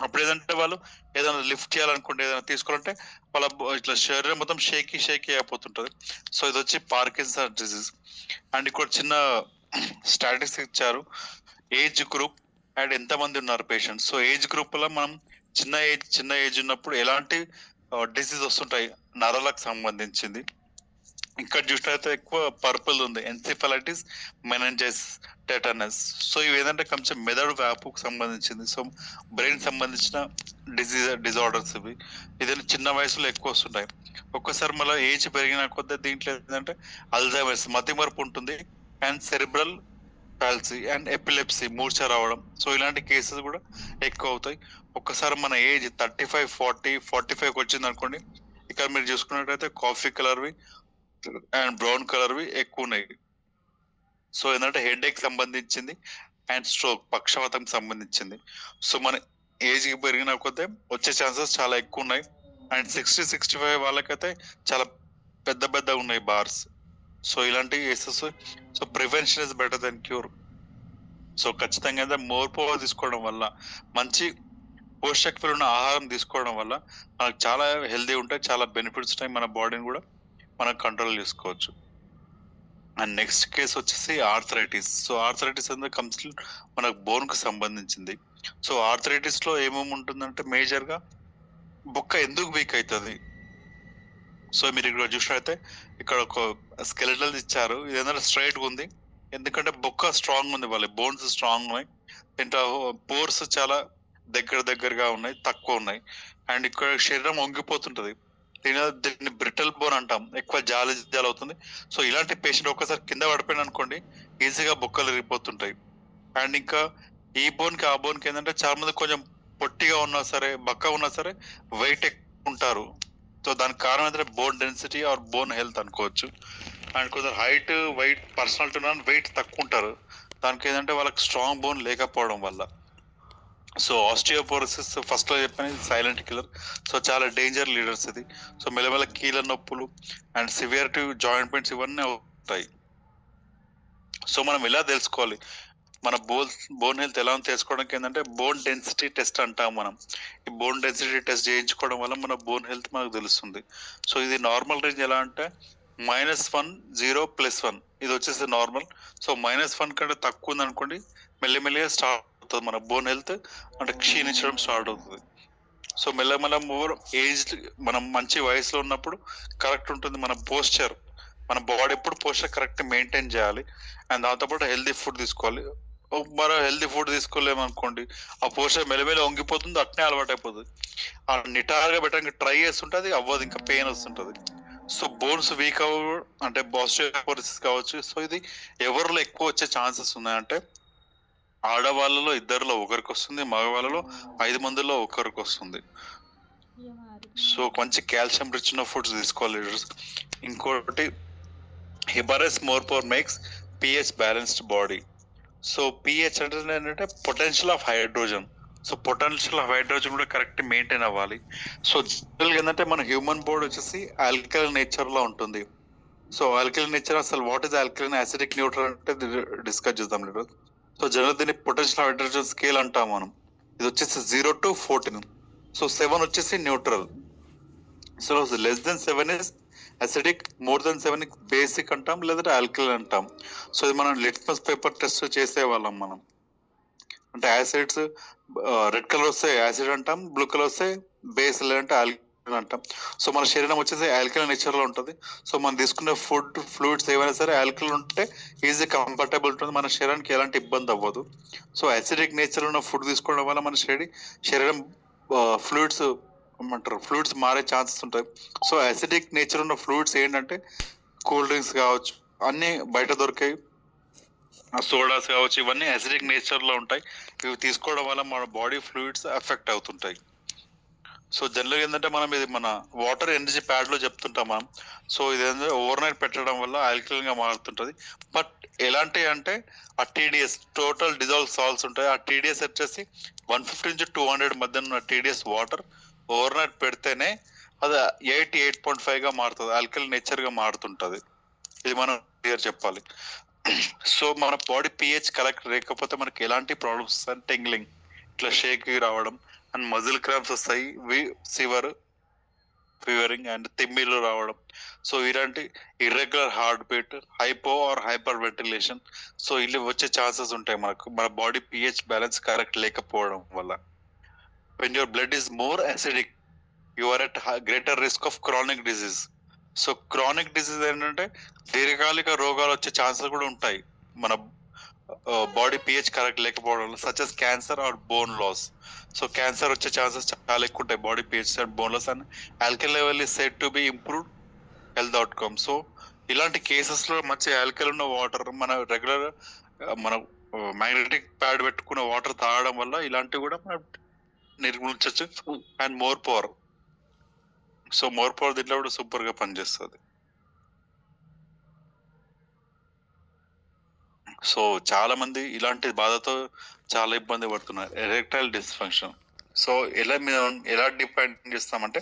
అప్పుడు ఏదంటే వాళ్ళు ఏదైనా లిఫ్ట్ చేయాలనుకుంటే, ఏదైనా తీసుకోవాలంటే వాళ్ళ ఇట్లా శరీరం మొత్తం షేకీ అయిపోతుంటది. సో ఇది వచ్చి పార్కిన్సన్ డిసీజ్. అండ్ ఇక్కడ చిన్న స్టాటిస్టిక్స్ ఇచ్చారు, ఏజ్ గ్రూప్ అండ్ ఎంతమంది ఉన్నారు పేషెంట్స్. సో ఏజ్ గ్రూప్ లో మనం చిన్న ఏజ్ ఉన్నప్పుడు ఎలాంటి డిసీజ్ వస్తుంటాయి నరాలకు సంబంధించింది. ఇక్కడ చూసినట్లయితే ఎక్కువ పర్పుల్ ఉంది, ఎన్సిఫలైటిస్, మెనింజైటిస్, టెటనస్. సో ఇవి ఏంటంటే కొంచెం మెదడు వ్యాపుకు సంబంధించింది. సో బ్రెయిన్ సంబంధించిన డిజార్డర్స్ ఇవి. ఇదేంటే చిన్న వయసులో ఎక్కువ వస్తుంటాయి. ఒక్కసారి మళ్ళీ ఏజ్ పెరిగిన కొద్దీ దీంట్లో ఏంటంటే అల్జైమర్స్, మతిమరుపు ఉంటుంది, and cerebral palsy, and epilepsy, మూర్ఛ రావడం. సో ఇలాంటి కేసెస్ కూడా ఎక్కువ అవుతాయి. ఒక్కసారి మన ఏజ్ 35, 40, 45 వచ్చింది అనుకోండి, ఇక్కడ మీరు చూసుకున్నట్టయితే కాఫీ కలర్వి అండ్ బ్రౌన్ కలర్వి ఎక్కువ ఉన్నాయి. సో ఏంటంటే హెడ్ ఏక్ సంబంధించింది, అండ్ స్ట్రోక్, పక్షవాతం సంబంధించింది. సో మన ఏజ్ కి పెరిగిన కొద్దీ వచ్చే ఛాన్సెస్ చాలా ఎక్కువ ఉన్నాయి. అండ్ 60-65 వాళ్ళకైతే చాలా పెద్ద ఉన్నాయి బార్స్. సో ఇలాంటి cases. So prevention is better than cure. So ఖచ్చితంగా మోర్ పవర్ తీసుకోవడం వల్ల, మంచి పోషక విలువైన ఆహారం తీసుకోవడం వల్ల మనకు చాలా హెల్దీ ఉంటాయి, చాలా బెనిఫిట్స్ ఉంటాయి. మన బాడీని కూడా మనం కంట్రోల్ చేసుకోవచ్చు. అండ్ నెక్స్ట్ కేసు వచ్చేసి ఆర్థరైటిస్. సో ఆర్థరైటిస్ అనేది కంప్లీట్ మనకు బోన్ కు సంబంధించింది. సో ఆర్థరైటిస్ లో ఏమేమి ఉంటుందంటే మేజర్ గా బొక్క ఎందుకు వీక్ అవుతుంది. సో మీరు ఇక్కడ చూసినట్లయితే ఇక్కడ ఒక స్కెలిటల్ ఇచ్చారు, ఇది ఏంటంటే స్ట్రైట్ గా ఉంది, ఎందుకంటే బొక్క స్ట్రాంగ్ ఉంది, వాళ్ళ బోన్స్ స్ట్రాంగ్ ఉన్నాయి, దీంట్లో పోర్స్ చాలా దగ్గరగా ఉన్నాయి, తక్కువ ఉన్నాయి. అండ్ ఇక్కడ శరీరం వంగిపోతుంటది, దీన్ని బ్రిటల్ బోన్ అంటాం, ఎక్కువ జాలి అవుతుంది. సో ఇలాంటి పేషెంట్ ఒక్కసారి కింద పడిపోయిన అనుకోండి, ఈజీగా బొక్కలు విరిగిపోతుంటాయి. అండ్ ఇంకా ఈ బోన్ కి ఆ బోన్ కి ఏంటంటే చాలా మంది కొంచెం పొట్టిగా ఉన్నా సరే, బక్క ఉన్నా సరే వెయిట్ ఎక్కువ ఉంటారు. సో దానికి కారణం ఏంటంటే bone density or bone health అనుకోవచ్చు. అండ్ కొందరు హైట్ వెయిట్ పర్సనాలిటీ ఉన్న వెయిట్ తక్కువ ఉంటారు, దానికి ఏంటంటే వాళ్ళకి స్ట్రాంగ్ బోన్ లేకపోవడం వల్ల. సో ఆస్టియోపోరోసిస్ ఫస్ట్ లో చెప్పాను, సైలెంట్ కిల్లర్. సో చాలా డేంజర్ లీడర్స్ ఇది. సో మెల్లమెల్ల కీళ్ళ నొప్పులు అండ్ సివియరిటీ జాయింట్ పెయిన్స్ ఇవన్నీ అవుతాయి. సో మనం ఎలా తెలుసుకోవాలి మన బోన్ హెల్త్ ఎలా తెలుసుకోవడానికి ఏంటంటే బోన్ డెన్సిటీ టెస్ట్ అంటాం మనం. ఈ బోన్ డెన్సిటీ టెస్ట్ చేయించుకోవడం వల్ల మన బోన్ హెల్త్ మనకు తెలుస్తుంది. సో ఇది నార్మల్ రేంజ్ ఎలా అంటే -1, 0, +1 ఇది వచ్చేసి నార్మల్. సో -1 కంటే తక్కువ ఉంది అనుకోండి, మెల్లిమెల్లిగా స్టార్ట్ అవుతుంది మన బోన్ హెల్త్ అంటే క్షీణించడం స్టార్ట్ అవుతుంది. సో మెల్లమెల్ల మోర్ ఏజ్, మనం మంచి వయసులో ఉన్నప్పుడు కరెక్ట్ ఉంటుంది మన పోస్చర్, మన బాడీ ఎప్పుడు పోస్చర్ కరెక్ట్ మెయింటైన్ చేయాలి. అండ్ దాంతోపాటు హెల్దీ ఫుడ్ తీసుకోవాలి. మనం హెల్దీ ఫుడ్ తీసుకోలేమనుకోండి, ఆ పోస్చర్ మెల్లమెల్ల వంగిపోతుంది, అట్నే అలవాటు అయిపోతుంది. ఆ నిటారుగా పెట్టడానికి ట్రై చేస్తుంటే అది అవ్వదు, ఇంకా పెయిన్ వస్తుంటది. సో బోన్స్ వీక్ అంటే ఆస్టియోపోరోసిస్ కావచ్చు. సో ఇది ఎవరిలో ఎక్కువ వచ్చే ఛాన్సెస్ ఉన్నాయంటే ఆడవాళ్ళలో 2లో ఒకరికి వస్తుంది, మగవాళ్ళలో 5 మందిలో ఒకరికి వస్తుంది. సో మంచి కాల్షియం రిచ్ ఉన్న ఫుడ్స్ తీసుకోవాలి. ఇంకోటి హిబరస్ more power makes pH balanced body. So pH అంటే ఏంటంటే potential of hydrogen. So potential of hydrogen కూడా కరెక్ట్ మెయింటైన్ అవ్వాలి. సో జనరల్గా ఏంటంటే మన హ్యూమన్ బాడీ వచ్చేసి ఆల్కలైన్ నేచర్ లో ఉంటుంది. సో ఆల్కలైన్ నేచర్ అసలు what is alkaline, acidic, neutral అంటే డిస్కస్ చేద్దాం లేదు. సో జనరల్ దీన్ని పొటెన్షియల్ హైడ్రోజన్ స్కేల్ అంటాం మనం. ఇది వచ్చేసి 0 to 14. సో 7 వచ్చేసి neutral. So <7 is acidic, more than 7 basic అంటాం, లేదంటే ఆల్కలైన్ అంటాం. సో ఇది మనం లిట్మస్ పేపర్ టెస్ట్ చేసే వాళ్ళం మనం. అంటే యాసిడ్స్ రెడ్ కలర్ వస్తే యాసిడ్ అంటాం, బ్లూ కలర్ వస్తే బేస్ లేదంటే ఆల్కలైన్ అంటాం. సో మన శరీరం వచ్చేసి ఆల్కలైన్ నేచర్ లో ఉంటుంది. సో మనం తీసుకునే ఫుడ్ ఫ్లూయిడ్స్ ఏమైనా సరే ఆల్కలైన్ ఉంటే ఈజీ కంఫర్టబుల్ ఉంటుంది, మన శరీరానికి ఎలాంటి ఇబ్బంది అవ్వదు. సో అసిడిక్ నేచర్ ఉన్న ఫుడ్ తీసుకోవడం వల్ల మన శరీరం ఫ్లూయిడ్స్ ఏమంటారు, ఫ్లూయిడ్స్ మారే ఛాన్సెస్ ఉంటాయి. సో అసిడిక్ నేచర్ ఉన్న ఫ్లూయిడ్స్ ఏంటంటే కూల్ డ్రింక్స్ కావచ్చు, అన్ని బయట దొరికాయి, సోడాస్ కావచ్చు, ఇవన్నీ అసిడిక్ నేచర్ లో ఉంటాయి. ఇవి తీసుకోవడం వల్ల మన బాడీ ఫ్లూయిడ్స్ ఎఫెక్ట్ అవుతుంటాయి. సో జనరల్గా ఏంటంటే మనం ఇది మన వాటర్ ఎనర్జీ ప్యాడ్ లో చెప్తుంటాం మనం. సో ఇది ఏంటంటే ఓవర్ నైట్ పెట్టడం వల్ల ఆల్కలైన్ గా మారుతుంటది. బట్ ఎలాంటి అంటే ఆ టీడీఎస్ టోటల్ డిజాల్వ్ సాల్ట్స్ ఉంటాయి, ఆ టీడీఎస్ వచ్చేసి 150 నుంచి 200 మధ్య ఉన్న టీడీఎస్ వాటర్ ఓవర్ నైట్ పెడితేనే అది 8.5 గా మారుతుంది, ఆల్కలైన్ నేచర్ గా మారుతుంటది. ఇది మనం క్లియర్ చెప్పాలి. సో మన బాడీ పిహెచ్ కరెక్ట్ లేకపోతే మనకి ఎలాంటి ప్రాబ్లమ్స్ వస్తాయి, టెంగ్లింగ్, ఇట్లా షేక్ రావడం అండ్ మజిల్ క్రాంప్స్ వస్తాయి, ఫీవరింగ్ అండ్ తిమ్మిర్లు రావడం. సో ఇలాంటి irregular heart beat, hypo or hyper ventilation, so ఇల్లు వచ్చే ఛాన్సెస్ ఉంటాయి మనకు మన బాడీ పిహెచ్ బ్యాలెన్స్ కరెక్ట్ లేకపోవడం వల్ల. When your blood is more acidic you are at greater risk of chronic disease. So chronic disease ఏంటంటే దీర్ఘకాలిక రోగాలు వచ్చే ఛాన్సెస్ కూడా ఉంటాయి మన బాడీ పిహెచ్ కరెక్ట్ లేకపోవడం వల్ల, such as cancer or bone loss. So cancer వచ్చే ఛాన్సెస్ చాలా ఎక్కువ ఉంటాయి body pH and bone loss. And alkaline level is said to be improved health outcome. So ఇలాంటి కేసెస్ లో మంచి ఆల్కలైన్ ఉన్న వాటర్ మన రెగ్యులర్ మన మ్యాగ్నెటిక్ ప్యాడ్ పెట్టుకున్న వాటర్ తాగడం వల్ల ఇలాంటివి కూడా మనం నిర్మూలించవచ్చు. And more power, so more power దీంట్లో కూడా సూపర్ గా పనిచేస్తుంది. సో చాలా మంది ఇలాంటి బాధతో చాలా ఇబ్బంది పడుతున్నారు, ఎరెక్టైల్ డిస్ఫంక్షన్. సో ఎలా డిఫైన్ చేస్తామంటే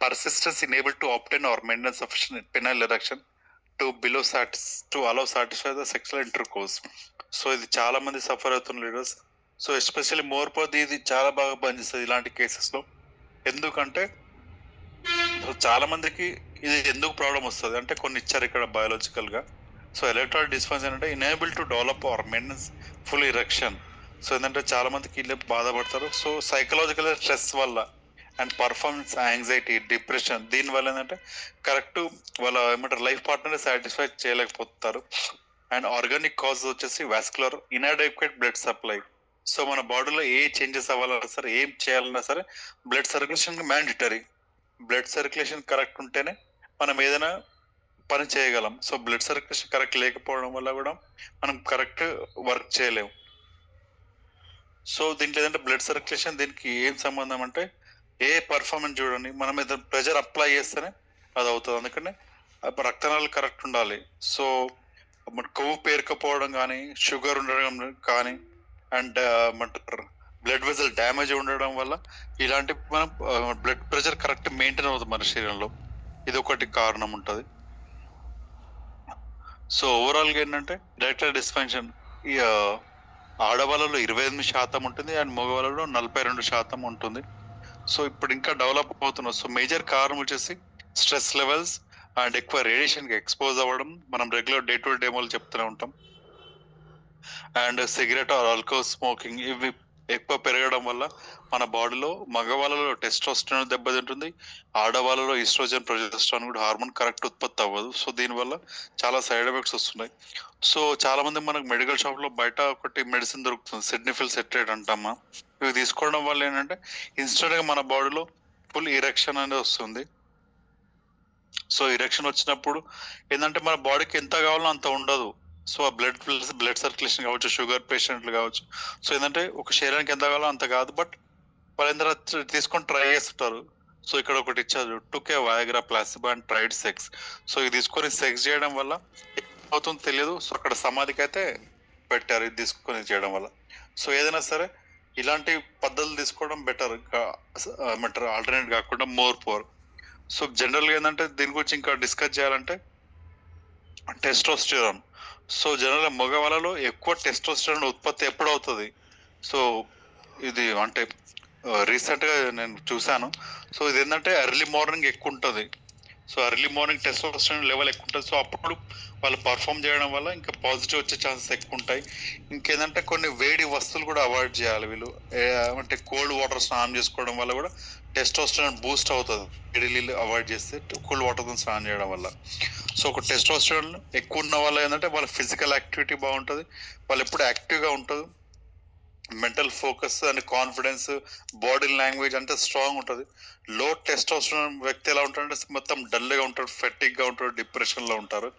persistence enable to obtain or maintain sufficient penile erection to allow satisfy the sexual intercourse. So ఇది చాలా మంది సఫర్ అవుతున్న లీడర్స్. సో ఎస్పెషల్లీ మోర్ పవర్ ఇది చాలా బాగా పనిచేస్తుంది ఇలాంటి కేసెస్ లో. ఎందుకంటే చాలా మందికి ఇది ఎందుకు ప్రాబ్లం వస్తుంది అంటే కొన్ని ఇచ్చారు ఇక్కడ బయాలజికల్ గా. సో ఎలక్ట్రాల్ డిస్ఫంక్షన్ అంటే enable to develop or maintenance full erection. So ఏంటంటే చాలా మందికి ఇల్లు బాధపడతారు. సో సైకలాజికల్ స్ట్రెస్ వల్ల అండ్ పర్ఫార్మెన్స్ యాంగ్జైటీ, డిప్రెషన్, దీని వల్ల ఏంటంటే కరెక్ట్ వాళ్ళ ఏమంటారు లైఫ్ పార్ట్నర్ సాటిస్ఫై చేయలేకపోతారు. అండ్ ఆర్గానిక్ కాజ్ వచ్చేసి vascular inadequate blood supply. So మన బాడీలో ఏ చేంజెస్ అవ్వాలన్నా సరే, ఏం చేయాలన్నా సరే blood circulation mandatory. Blood circulation correct ఉంటేనే మనం ఏదైనా పని చేయగలం. సో బ్లడ్ సర్క్యులేషన్ కరెక్ట్ లేకపోవడం వల్ల కూడా మనం కరెక్ట్ వర్క్ చేయలేము. సో దీంట్లో ఏంటంటే బ్లడ్ సర్క్యులేషన్ దీనికి ఏం సంబంధం అంటే, ఏ పర్ఫార్మెన్స్ చూడండి, మనం ఏదైనా ప్రెషర్ అప్లై చేస్తేనే అది అవుతుంది. అందుకనే రక్తనాళాలు కరెక్ట్ ఉండాలి. సో మన కొవ్వు పేరుకపోవడం కానీ, షుగర్ ఉండడం కానీ, అండ్ బ్లడ్ వెజల్ డ్యామేజ్ ఉండడం వల్ల ఇలాంటి మనం బ్లడ్ ప్రెషర్ కరెక్ట్ మెయింటైన్ అవుతుంది మన శరీరంలో. ఇది ఒకటి కారణం ఉంటుంది. సో ఓవరాల్గా ఏంటంటే ఎరెక్టైల్ డిస్ఫంక్షన్ ఈ ఆడవాళ్ళలో 28% ఉంటుంది అండ్ మగవాళ్ళలో 42% ఉంటుంది. సో ఇప్పుడు ఇంకా డెవలప్ అవుతున్నాం. సో మేజర్ కారణం వచ్చేసి స్ట్రెస్ లెవెల్స్ అండ్ ఎక్కువ రేడియేషన్కి ఎక్స్పోజ్ అవ్వడం, మనం రెగ్యులర్ డే టు డే చెప్తూనే ఉంటాం. And cigarette or alcohol smoking ఇవి ఎక్కువ పెరగడం వల్ల మన బాడీలో మగవాళ్ళలో టెస్టోస్టెరాన్ దెబ్బతింటుంది, ఆడవాళ్ళలో ఈస్ట్రోజన్ ప్రొజెస్టరాన్ కూడా హార్మోన్ కరెక్ట్ ఉత్పత్తి అవ్వదు. సో దీనివల్ల చాలా సైడ్ ఎఫెక్ట్స్ వస్తున్నాయి. సో చాలా మంది మనకు మెడికల్ షాప్ లో బయట ఒకటి మెడిసిన్ దొరుకుతుంది, సిడ్నిఫిల్ సెట్రేట్ అంటామా. ఇవి తీసుకోవడం వల్ల ఏంటంటే ఇన్స్టెంట్ గా మన బాడీలో ఫుల్ ఇరెక్షన్ అనేది వస్తుంది. సో ఇరెక్షన్ వచ్చినప్పుడు ఏంటంటే మన బాడీకి ఎంత కావాలో అంత ఉండదు. సో ఆ బ్లడ్ సర్క్యులేషన్ కావచ్చు, షుగర్ పేషెంట్లు కావచ్చు. సో ఏంటంటే ఒక శరీరానికి ఎంత కావాలో అంత కాదు, బట్ వాళ్ళందరూ తీసుకొని ట్రై చేస్తుంటారు. సో ఇక్కడ ఒకటి ఇచ్చారు, టుకే Viagra placebo and tried sex. So ఇది తీసుకొని సెక్స్ చేయడం వల్ల అవుతుందో తెలియదు. సో అక్కడ సమాధికి అయితే పెట్టారు ఇది తీసుకొని చేయడం వల్ల. సో ఏదైనా సరే ఇలాంటి పద్ధతులు తీసుకోవడం బెటర్, ఏమంటారు ఆల్టర్నేట్ కాకుండా మోర్ పోర్. సో జనరల్గా ఏంటంటే దీని గురించి ఇంకా డిస్కస్ చేయాలంటే టెస్టోస్టెరాన్. సో జనరల్గా మగవాళ్ళలో ఎక్కువ టెస్టోస్టెరాన్ ఉత్పత్తి ఎప్పుడు అవుతుంది? సో ఇది అంటే రీసెంట్ గా నేను చూసాను. సో ఇది ఏంటంటే ఎర్లీ మార్నింగ్ ఎక్కువ ఉంటుంది. So early morning testosterone level ఎక్కువ ఉంటుంది. సో అప్పుడు వాళ్ళు పర్ఫామ్ చేయడం వల్ల ఇంకా పాజిటివ్ వచ్చే ఛాన్సెస్ ఎక్కువ ఉంటాయి. ఇంకేంటంటే కొన్ని వేడి వస్తువులు కూడా అవాయిడ్ చేయాలి వీళ్ళు. అంటే కోల్డ్ వాటర్ స్నానం చేసుకోవడం వల్ల కూడా టెస్టోస్టెరాన్ బూస్ట్ అవుతుంది. వేడి నీళ్ళు అవాయిడ్ చేస్తే కూల్ వాటర్తో స్నానం చేయడం వల్ల. సో ఒక టెస్టోస్టెరాన్ ఎక్కువ ఉన్న వాళ్ళు ఏంటంటే వాళ్ళ ఫిజికల్ యాక్టివిటీ బాగుంటుంది, వాళ్ళు ఎప్పుడు యాక్టివ్గా ఉంటుంది, mental focus and confidence, body language అంతా స్ట్రాంగ్ ఉంటుంది. లో టెస్టోస్టెరాన్ వ్యక్తి ఎలా ఉంటారంటే మొత్తం డల్గా ఉంటారు, ఫెటిక్గా ఉంటారు, డిప్రెషన్లో ఉంటారు.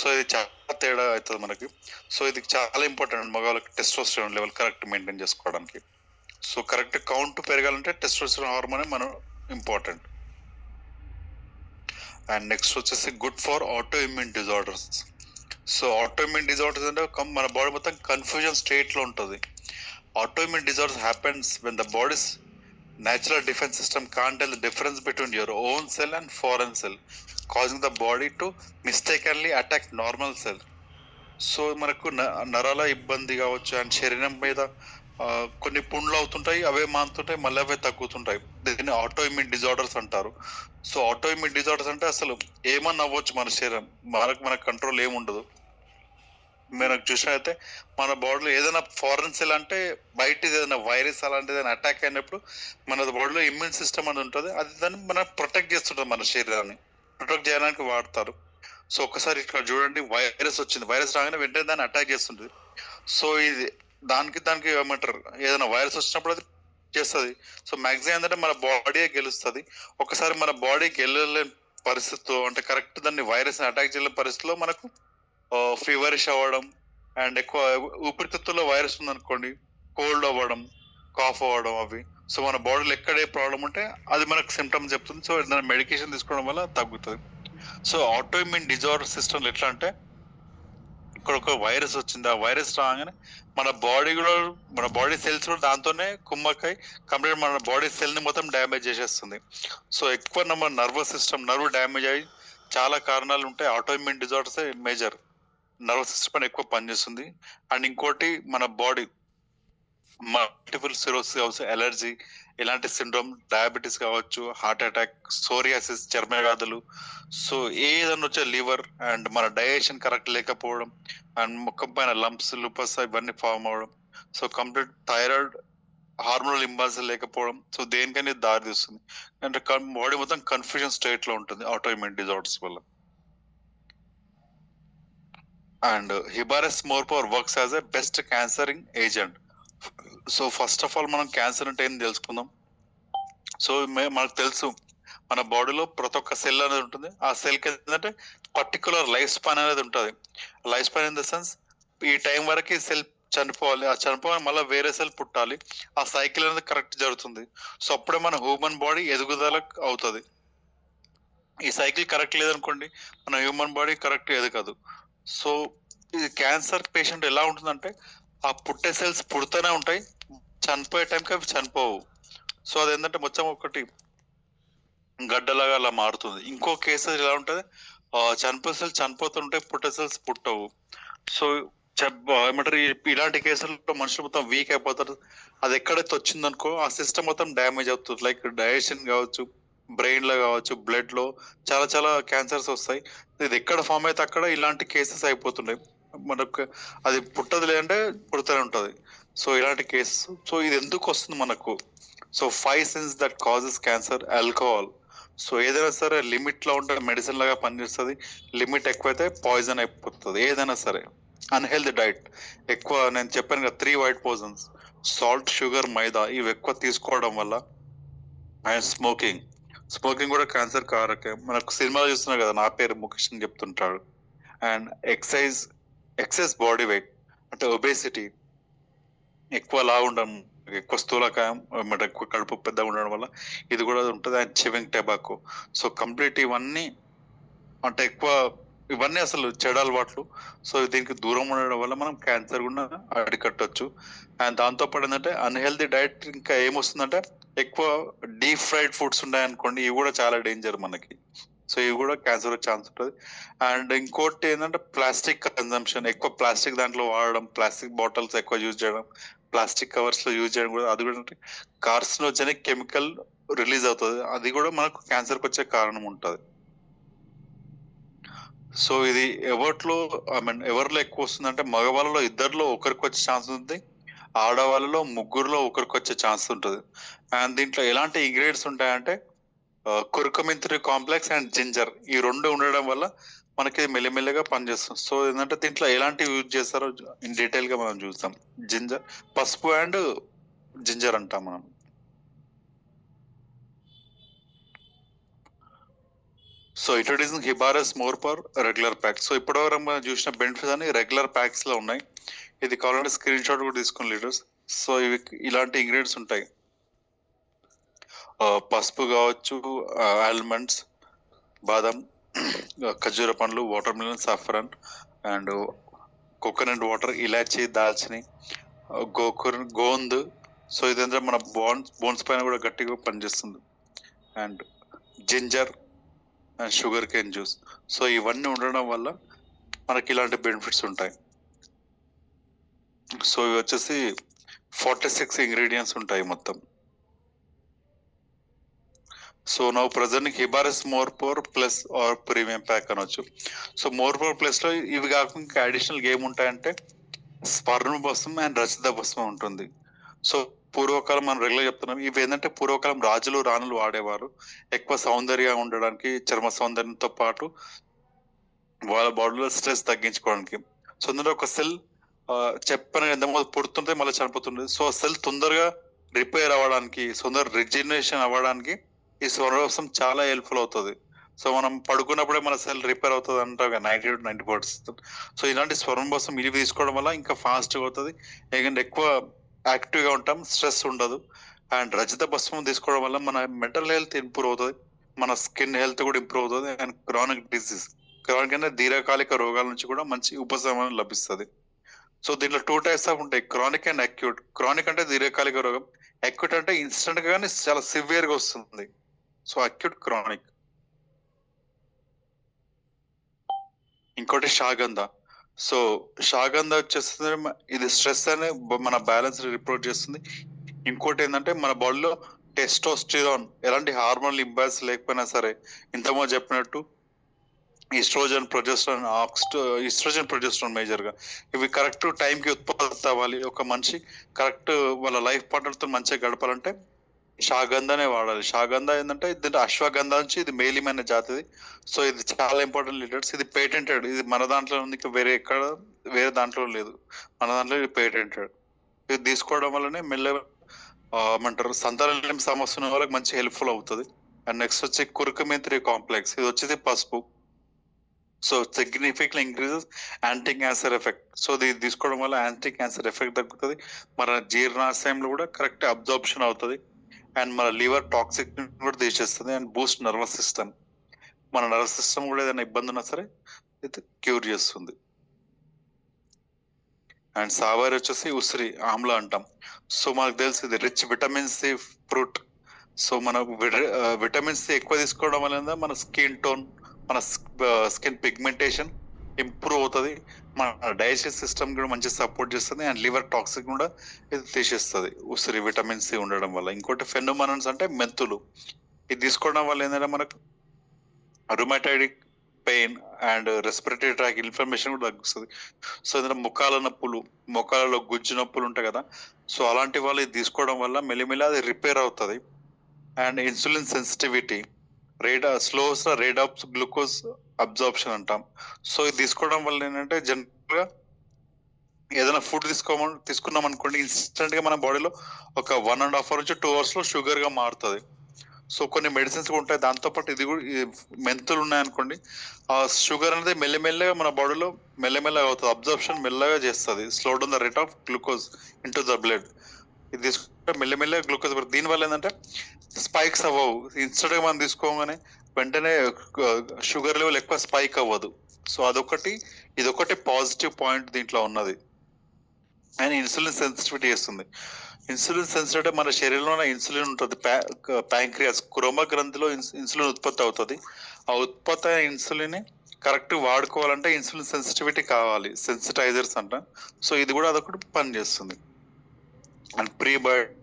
సో ఇది చాలా తేడా అవుతుంది మనకి. సో ఇది చాలా ఇంపార్టెంట్ మగవాళ్ళకి టెస్టోస్టెరాన్ లెవెల్ కరెక్ట్ మెయింటైన్ చేసుకోవడానికి. సో కరెక్ట్ కౌంట్ పెరగాలంటే టెస్టోస్టెరాన్ హార్మోన్ మనం ఇంపార్టెంట్. అండ్ నెక్స్ట్ వచ్చేసి good for auto immune disorders. So auto immune disorders అంటే మన బాడీ మొత్తం కన్ఫ్యూజన్ స్టేట్లో ఉంటుంది. Autoimmune disorders happens when the body's natural defense system can't tell the difference between your own cell and foreign cell, causing the body to mistakenly attack normal cell. So మనకు నరాల ఇబ్బంది కావచ్చు and శరీరం మీద కొన్ని పుండ్లు అవుతుంటాయి, అవే మానుతుంటాయి, మళ్ళీ అవే తగ్గుతుంటాయి. దీన్ని ఆటో ఇమ్యూన్ డిజార్డర్స్ అంటారు. సో ఆటో ఇమ్యూన్ డిజార్డర్స్ అంటే అసలు ఏమన్నా అవ్వచ్చు మన శరీరం, మన కంట్రోల్ ఏముండదు. మనకు చూసినట్లయితే మన బాడీలో ఏదైనా ఫారెన్ సెల్ అంటే బయట ఏదైనా వైరస్ అలాంటిది ఏదైనా అటాక్ అయినప్పుడు మన బాడీలో ఇమ్యూన్ సిస్టమ్ అనేది ఉంటుంది, అది దాన్ని మనం ప్రొటెక్ట్ చేస్తుంటుంది, మన శరీరాన్ని ప్రొటెక్ట్ చేయడానికి వాడతారు. సో ఒకసారి ఇక్కడ చూడండి, వైరస్ వచ్చింది, వైరస్ రాగానే వెంటనే దాన్ని అటాక్ చేస్తుంటుంది. సో ఇది దానికి ఏమంటారు, ఏదైనా వైరస్ వచ్చినప్పుడు అది చేస్తుంది. సో మ్యాక్సిమం ఏంటంటే మన బాడీ గెలుస్తుంది. ఒకసారి మన బాడీ గెలలేని పరిస్థితిలో అంటే కరెక్ట్ దాన్ని వైరస్ అటాక్ చేయలేని పరిస్థితిలో మనకు ఫీవరిష్ అవ్వడం అండ్ ఎక్కువ ఊపిరితిత్తుల్లో వైరస్ ఉందనుకోండి, కోల్డ్ అవ్వడం, కాఫ్ అవ్వడం అవి. సో మన బాడీలో ఎక్కడే ప్రాబ్లం ఉంటే అది మనకు సిమ్టమ్స్ చెప్తుంది. సో దాని మెడికేషన్ తీసుకోవడం వల్ల తగ్గుతుంది. సో ఆటోఇమ్యూన్ డిజార్డర్ సిస్టమ్ ఎట్లా అంటే, ఇక్కడ ఒక వైరస్ వచ్చింది, ఆ వైరస్ రాగానే మన బాడీ సెల్స్ కూడా దాంతోనే కుమ్మక్కై కంప్లీట్ మన బాడీ సెల్ ని మొత్తం డ్యామేజ్ చేసేస్తుంది. సో ఎక్కువ మన నర్వస్ సిస్టమ్ డ్యామేజ్ అయ్యి చాలా కారణాలు ఉంటాయి. Autoimmune disorders major, nervous system పైన ఎక్కువ పనిచేస్తుంది. అండ్ ఇంకోటి మన బాడీ మల్టిపుల్ సిరోసిస్ కావచ్చు, ఎలర్జీ, ఇలాంటి సిండ్రోమ్, డయాబెటీస్ కావచ్చు, హార్ట్ అటాక్, సోరియాసిస్, చర్మ వ్యాధులు. సో ఏదైనా వచ్చే లివర్ అండ్ మన డైజెషన్ కరెక్ట్ లేకపోవడం అండ్ ముఖం పైన లంప్స్, లూపస్ ఇవన్నీ ఫామ్ అవ్వడం. So complete thyroid hormonal imbalance లేకపోవడం. సో దేనికైనా దారి తీస్తుంది. అంటే బాడీ మొత్తం కన్ఫ్యూజన్ స్టేట్ లో ఉంటుంది ఆటోఇమ్యూన్ డిజార్డర్స్ వల్ల. అండ్ హిబారస్ మోర్పోర్ works as a best cancering agent. So first of all మనం క్యాన్సర్ అంటే ఏం తెలుసుకుందాం. సో మనకు తెలుసు మన బాడీలో ప్రతి ఒక్క సెల్ అనేది ఉంటుంది. ఆ సెల్కి ఏంటంటే పర్టికులర్ లైఫ్ స్పాన్ అనేది ఉంటుంది. Life span in the sense ఈ టైం వరకు ఈ సెల్ చనిపోవాలి, ఆ చనిపోవాలి మళ్ళీ వేరే సెల్ పుట్టాలి, ఆ సైకిల్ అనేది కరెక్ట్ జరుగుతుంది. సో అప్పుడే మన హ్యూమన్ బాడీ ఎదుగుదల అవుతుంది. ఈ సైకిల్ కరెక్ట్ లేదనుకోండి మన హ్యూమన్ బాడీ కరెక్ట్ ఎదగదు. సో ఇది క్యాన్సర్ పేషెంట్ ఎలా ఉంటుందంటే ఆ పుట్టే సెల్స్ పుడుతూనే ఉంటాయి, చనిపోయే టైంకి అవి చనిపోవు. సో అది ఏంటంటే మొత్తం ఒకటి గడ్డలాగా అలా మారుతుంది. ఇంకో కేసు ఎలా ఉంటుంది, చనిపోయే సెల్స్ చనిపోతుంటాయి, పుట్టే సెల్స్ పుట్టవు. సో ఏమంటారు ఇలాంటి కేసుల్లో మనుషులు మొత్తం వీక్ అయిపోతారు. అది ఎక్కడైతే వచ్చిందనుకో ఆ సిస్టమ్ మొత్తం డ్యామేజ్ అవుతుంది. లైక్ డైజెషన్ కావచ్చు, బ్రెయిన్ లో కావచ్చు, బ్లడ్ లో చాలా చాలా క్యాన్సర్స్ వస్తాయి. ఇది ఎక్కడ ఫామ్ అయితే అక్కడ ఇలాంటి కేసెస్ అయిపోతున్నాయి. మనకు అది పుట్టదు లేదంటే పుడుతూనే ఉంటది. సో ఇలాంటి కేసెస్. సో ఇది ఎందుకు వస్తుంది మనకు? So 5 sins that causes cancer. Alcohol. So ఏదైనా సరే లిమిట్ లో ఉంటే మెడిసిన్ లాగా పనిచేస్తుంది, లిమిట్ ఎక్కువైతే పాయిజన్ అయిపోతుంది ఏదైనా సరే. అన్హెల్దీ డైట్ ఎక్కువ, నేను చెప్పాను కదా 3 వైట్ పోజన్స్, సాల్ట్, షుగర్, మైదా ఇవి ఎక్కువ తీసుకోవడం వల్ల. అండ్ స్మోకింగ్ కూడా క్యాన్సర్ కారకే. మనకు సినిమాలో చూస్తున్నారు కదా, నా పేరు ముఖేష్ అని చెప్తుంటాడు. అండ్ ఎక్సెస్ బాడీ వెయిట్ అంటే ఒబేసిటీ, ఎక్కువ లావు ఉండడం, ఎక్కువ స్థూలకాయం, మరి ఎక్కువ కడుపు పెద్దగా ఉండడం వల్ల ఇది కూడా ఉంటుంది. And chewing tobacco. So complete ఇవన్నీ అంటే ఎక్కువ ఇవన్నీ అసలు చెడు అలవాట్లు. సో దీనికి దూరం ఉండడం వల్ల మనం క్యాన్సర్ కూడా అరికట్టవచ్చు. అండ్ దాంతో పాటు ఏంటంటే అన్హెల్దీ డైట్ ఇంకా ఏమొస్తుందంటే ఎక్కువ డీప్ ఫ్రైడ్ ఫుడ్స్ ఉన్నాయనుకోండి, ఇవి కూడా చాలా డేంజర్ మనకి. సో ఇవి కూడా క్యాన్సర్ వచ్చే ఛాన్స్ ఉంటుంది. అండ్ ఇంకోటి ఏంటంటే ప్లాస్టిక్ కన్జంప్షన్, ఎక్కువ ప్లాస్టిక్ దాంట్లో వాడడం, ప్లాస్టిక్ బాటిల్స్ ఎక్కువ యూజ్ చేయడం, ప్లాస్టిక్ కవర్స్ లో యూజ్ చేయడం కూడా, అది కూడా అంటే కార్సినోజెనిక్ కెమికల్ రిలీజ్ అవుతుంది, అది కూడా మనకు క్యాన్సర్కి వచ్చే కారణం ఉంటుంది. సో ఇది ఎవరిలో ఎక్కువ వస్తుందంటే మగవాళ్ళలో ఇద్దరిలో ఒకరికి వచ్చే ఛాన్స్ ఉంది, ఆడవాళ్ళలో ముగ్గురులో ఒకరికి వచ్చే ఛాన్స్ ఉంటుంది. అండ్ దీంట్లో ఎలాంటి ఇంగ్రీడియంట్స్ ఉంటాయంటే కుర్కుమిన్ 3 కాంప్లెక్స్ అండ్ జింజర్, ఈ రెండు ఉండడం వల్ల మనకి మెల్లిమెల్లిగా పనిచేస్తుంది. సో ఏంటంటే దీంట్లో ఎలాంటివి యూజ్ చేస్తారో ఇన్ డీటెయిల్ గా మనం చూస్తాం. జింజర్, పసుపు అండ్ జింజర్ అంటాం మనం. సో ఇంట్రొడ్యూసింగ్ హిబారస్ more power regular pack. So ఇప్పటివరకు మనం చూసిన బెనిఫిట్స్ అన్ని రెగ్యులర్ ప్యాక్స్ లో ఉన్నాయి. ఇది కావాలంటే స్క్రీన్ షాట్ కూడా తీసుకుని లీడర్స్. సో ఇవి ఇలాంటి ఇంగ్రీడియంట్స్ ఉంటాయి, పసుపు కావచ్చు, ఆల్మండ్స్, బాదం, ఖర్జూర పండ్లు, water melon, saffron and coconut water, ఇలాచి, దాల్చిని, గోంద్. సో ఇదంతా మన బోన్స్ పైన కూడా గట్టిగా పనిచేస్తుంది. And ginger and sugar cane juice. So ఇవన్నీ ఉండడం వల్ల మనకి ఇలాంటి బెనిఫిట్స్ ఉంటాయి. సో ఇవి వచ్చేసి 46 ఇంగ్రీడియంట్స్ ఉంటాయి మొత్తం. సో నౌ ప్రజెంట్ హిబారస్ more power plus or premium pack అనొచ్చు. సో మోర్ పవర్ ప్లస్ లో ఇవి కాకుండా అడిషనల్ ఏం ఉంటాయంటే స్వర్ణ భస్మం అండ్ రచిత భస్మం ఉంటుంది. సో పూర్వకాలం మనం రెగ్యులర్ చెప్తున్నాం, ఇవి ఏంటంటే పూర్వకాలం రాజులు రాణులు వాడేవారు ఎక్కువ సౌందర్యంగా ఉండడానికి, చర్మ సౌందర్యంతో పాటు వాళ్ళ బాడీలో స్ట్రెస్ తగ్గించుకోవడానికి. సో అందులో ఒక సెల్ చెప్పిన ఎంతమంది పుడుతుంటే మళ్ళీ చనిపోతుంది. సో సెల్ తొందరగా రిపేర్ అవ్వడానికి, తొందరగా రిజినేషన్ అవ్వడానికి ఈ స్వర్ణభస్మం చాలా హెల్ప్ఫుల్ అవుతుంది. సో మనం పడుకున్నప్పుడే మన సెల్ రిపేర్ అవుతుంది అంటారు 90-90%. సో ఇలాంటి స్వర్ణభస్మం ఇవి తీసుకోవడం వల్ల ఇంకా ఫాస్ట్గా అవుతుంది, ఎందుకంటే ఎక్కువ యాక్టివ్ గా ఉంటాం, స్ట్రెస్ ఉండదు. అండ్ రజత భస్మం తీసుకోవడం వల్ల మన మెంటల్ హెల్త్ ఇంప్రూవ్ అవుతుంది, మన స్కిన్ హెల్త్ కూడా ఇంప్రూవ్ అవుతుంది. అండ్ క్రానిక్ అంటే దీర్ఘకాలిక రోగాల నుంచి కూడా మంచి ఉపశమనం లభిస్తుంది. సో దీంట్లో 2 types ఆఫ్ ఉంటాయి, క్రానిక్ అండ్ అక్యూట్. క్రానిక్ అంటే దీర్ఘకాలిక రోగం, అక్యూట్ అంటే ఇన్స్టెంట్ గానీ చాలా సివియర్ గా వస్తుంది. So acute, chronic. ఇంకోటి షాగంధ. సో షాగంధ వచ్చేస్తుంది, ఇది స్ట్రెస్ అనే మన బ్యాలెన్స్ రిపోర్ట్ చేస్తుంది. ఇంకోటి ఏంటంటే మన బాడీలో టెస్టోస్టిరాన్, ఎలాంటి హార్మోనల్ ఇంబ్యాలెన్స్ లేకపోయినా సరే, ఇంతకుముందు చెప్పినట్టు ఈస్ట్రోజన్, ప్రొజెస్ట్రాన్ మేజర్ గా ఇవి కరెక్ట్ టైంకి ఉత్పత్తి అవ్వాలి. ఒక మనిషి కరెక్ట్ వాళ్ళ లైఫ్ పార్ట్నర్ తో మంచిగా గడపాలంటే షాగంధానే వాడాలి. షాగంధ ఏంటంటే ఇది అశ్వగంధ నుంచి ఇది మేలిమైన జాతిది. సో ఇది చాలా ఇంపార్టెంట్ లీటర్స్. ఇది పేటెంటెడ్. ఇది మన దాంట్లో ఉంది. ఇంకా వేరే దాంట్లో లేదు. మన దాంట్లో ఇది పేటెంటెడ్. ఇది తీసుకోవడం వల్లనే మెల్లగా ఏమంటారు సంతానలేమి సమస్య ఉన్న వాళ్ళకి మంచి హెల్ప్ఫుల్ అవుతుంది. అండ్ నెక్స్ట్ వచ్చి కుర్కుమిన్ 3 కాంప్లెక్స్. ఇది వచ్చేది పసుపు. So significant increases anti cancer effect. So ఇది తీసుకోవడం వల్ల యాంటీ క్యాన్సర్ ఎఫెక్ట్ తగ్గుతుంది. మన జీర్ణాశయంలో కూడా కరెక్ట్ అబ్జార్ప్షన్ అవుతుంది. అండ్ మన లివర్ టాక్సిక్ కూడా తీసేస్తుంది. And boost nervous system. మన నర్వస్ సిస్టమ్ కూడా ఏదైనా ఇబ్బంది ఉన్నా సరే ఇది క్యూర్ చేస్తుంది. అండ్ సావారి వచ్చేసి ఉసిరి ఆమ్లా అంటాం. సో మనకు తెలుసు ఇది rich vitamin C fruit. So మన విటమిన్ సి ఎక్కువ తీసుకోవడం వల్ల మన స్కిన్ టోన్, మన స్కిన్ పిగ్మెంటేషన్ ఇంప్రూవ్ అవుతుంది. మన డైజెస్టివ్ సిస్టమ్ కూడా మంచి సపోర్ట్ చేస్తుంది. అండ్ లివర్ టాక్సిక్ కూడా ఇది తీసేస్తుంది ఉసిరి విటమిన్ సి ఉండడం వల్ల. ఇంకోటి ఫెనోమనన్స్ అంటే మెంతులు. ఇది తీసుకోవడం వల్ల ఏంటంటే మనకు rheumatoid pain and respiratory tract inflammation కూడా తగ్గుతుంది. సో ఏదైనా ముఖాల నొప్పులు, ముఖాలలో గుజ్జు నొప్పులు ఉంటాయి కదా, సో అలాంటి వాళ్ళు ఇది తీసుకోవడం వల్ల మెల్లిమెల్లి అది రిపేర్ అవుతుంది. And insulin sensitivity rate of glucose absorption అంటాం. సో ఇది తీసుకోవడం వల్ల ఏంటంటే జనరల్ గా ఏదైనా ఫుడ్ తీసుకున్నాం అనుకోండి, ఇన్స్టెంట్ గా మన బాడీలో ఒక 1.5 hours నుంచి 2 hours లో షుగర్ గా మారుతుంది. సో కొన్ని మెడిసిన్స్ ఉంటాయి. దాంతోపాటు ఇది కూడా మెంతులు ఉన్నాయనుకోండి, ఆ షుగర్ అనేది మెల్లమెల్లగా మన బాడీలో మెల్లమెల్లగా అవుతుంది. అబ్జర్ప్షన్ మెల్లగా చేస్తుంది. Slow down the rate of glucose in to the blood. ఇది తీసుకుంటే మెల్లమెల్లగా గ్లూకోజ్. దీనివల్ల ఏంటంటే స్పైక్స్ అవ్వవు. ఇన్స్టెంట్ గా మనం తీసుకోగానే వెంటనే షుగర్ లెవెల్ ఎక్కువ స్పైక్ అవ్వదు. సో ఇదొకటి పాజిటివ్ పాయింట్ దీంట్లో ఉన్నది. అండ్ ఇన్సులిన్ సెన్సిటివిటీ చేస్తుంది. ఇన్సులిన్ సెన్సిటివిటీ మన శరీరంలో ఇన్సులిన్ ఉంటుంది. ప్యాంక్రియాస్ క్రోమ గ్రంథిలో ఇన్సులిన్ ఉత్పత్తి అవుతుంది. ఆ ఉత్పత్తి అయిన ఇన్సులిన్ కరెక్ట్ వాడుకోవాలంటే ఇన్సులిన్ సెన్సిటివిటీ కావాలి, సెన్సిటైజర్స్ అంట. సో ఇది కూడా అదొకటి పని చేస్తుంది. And prebiotic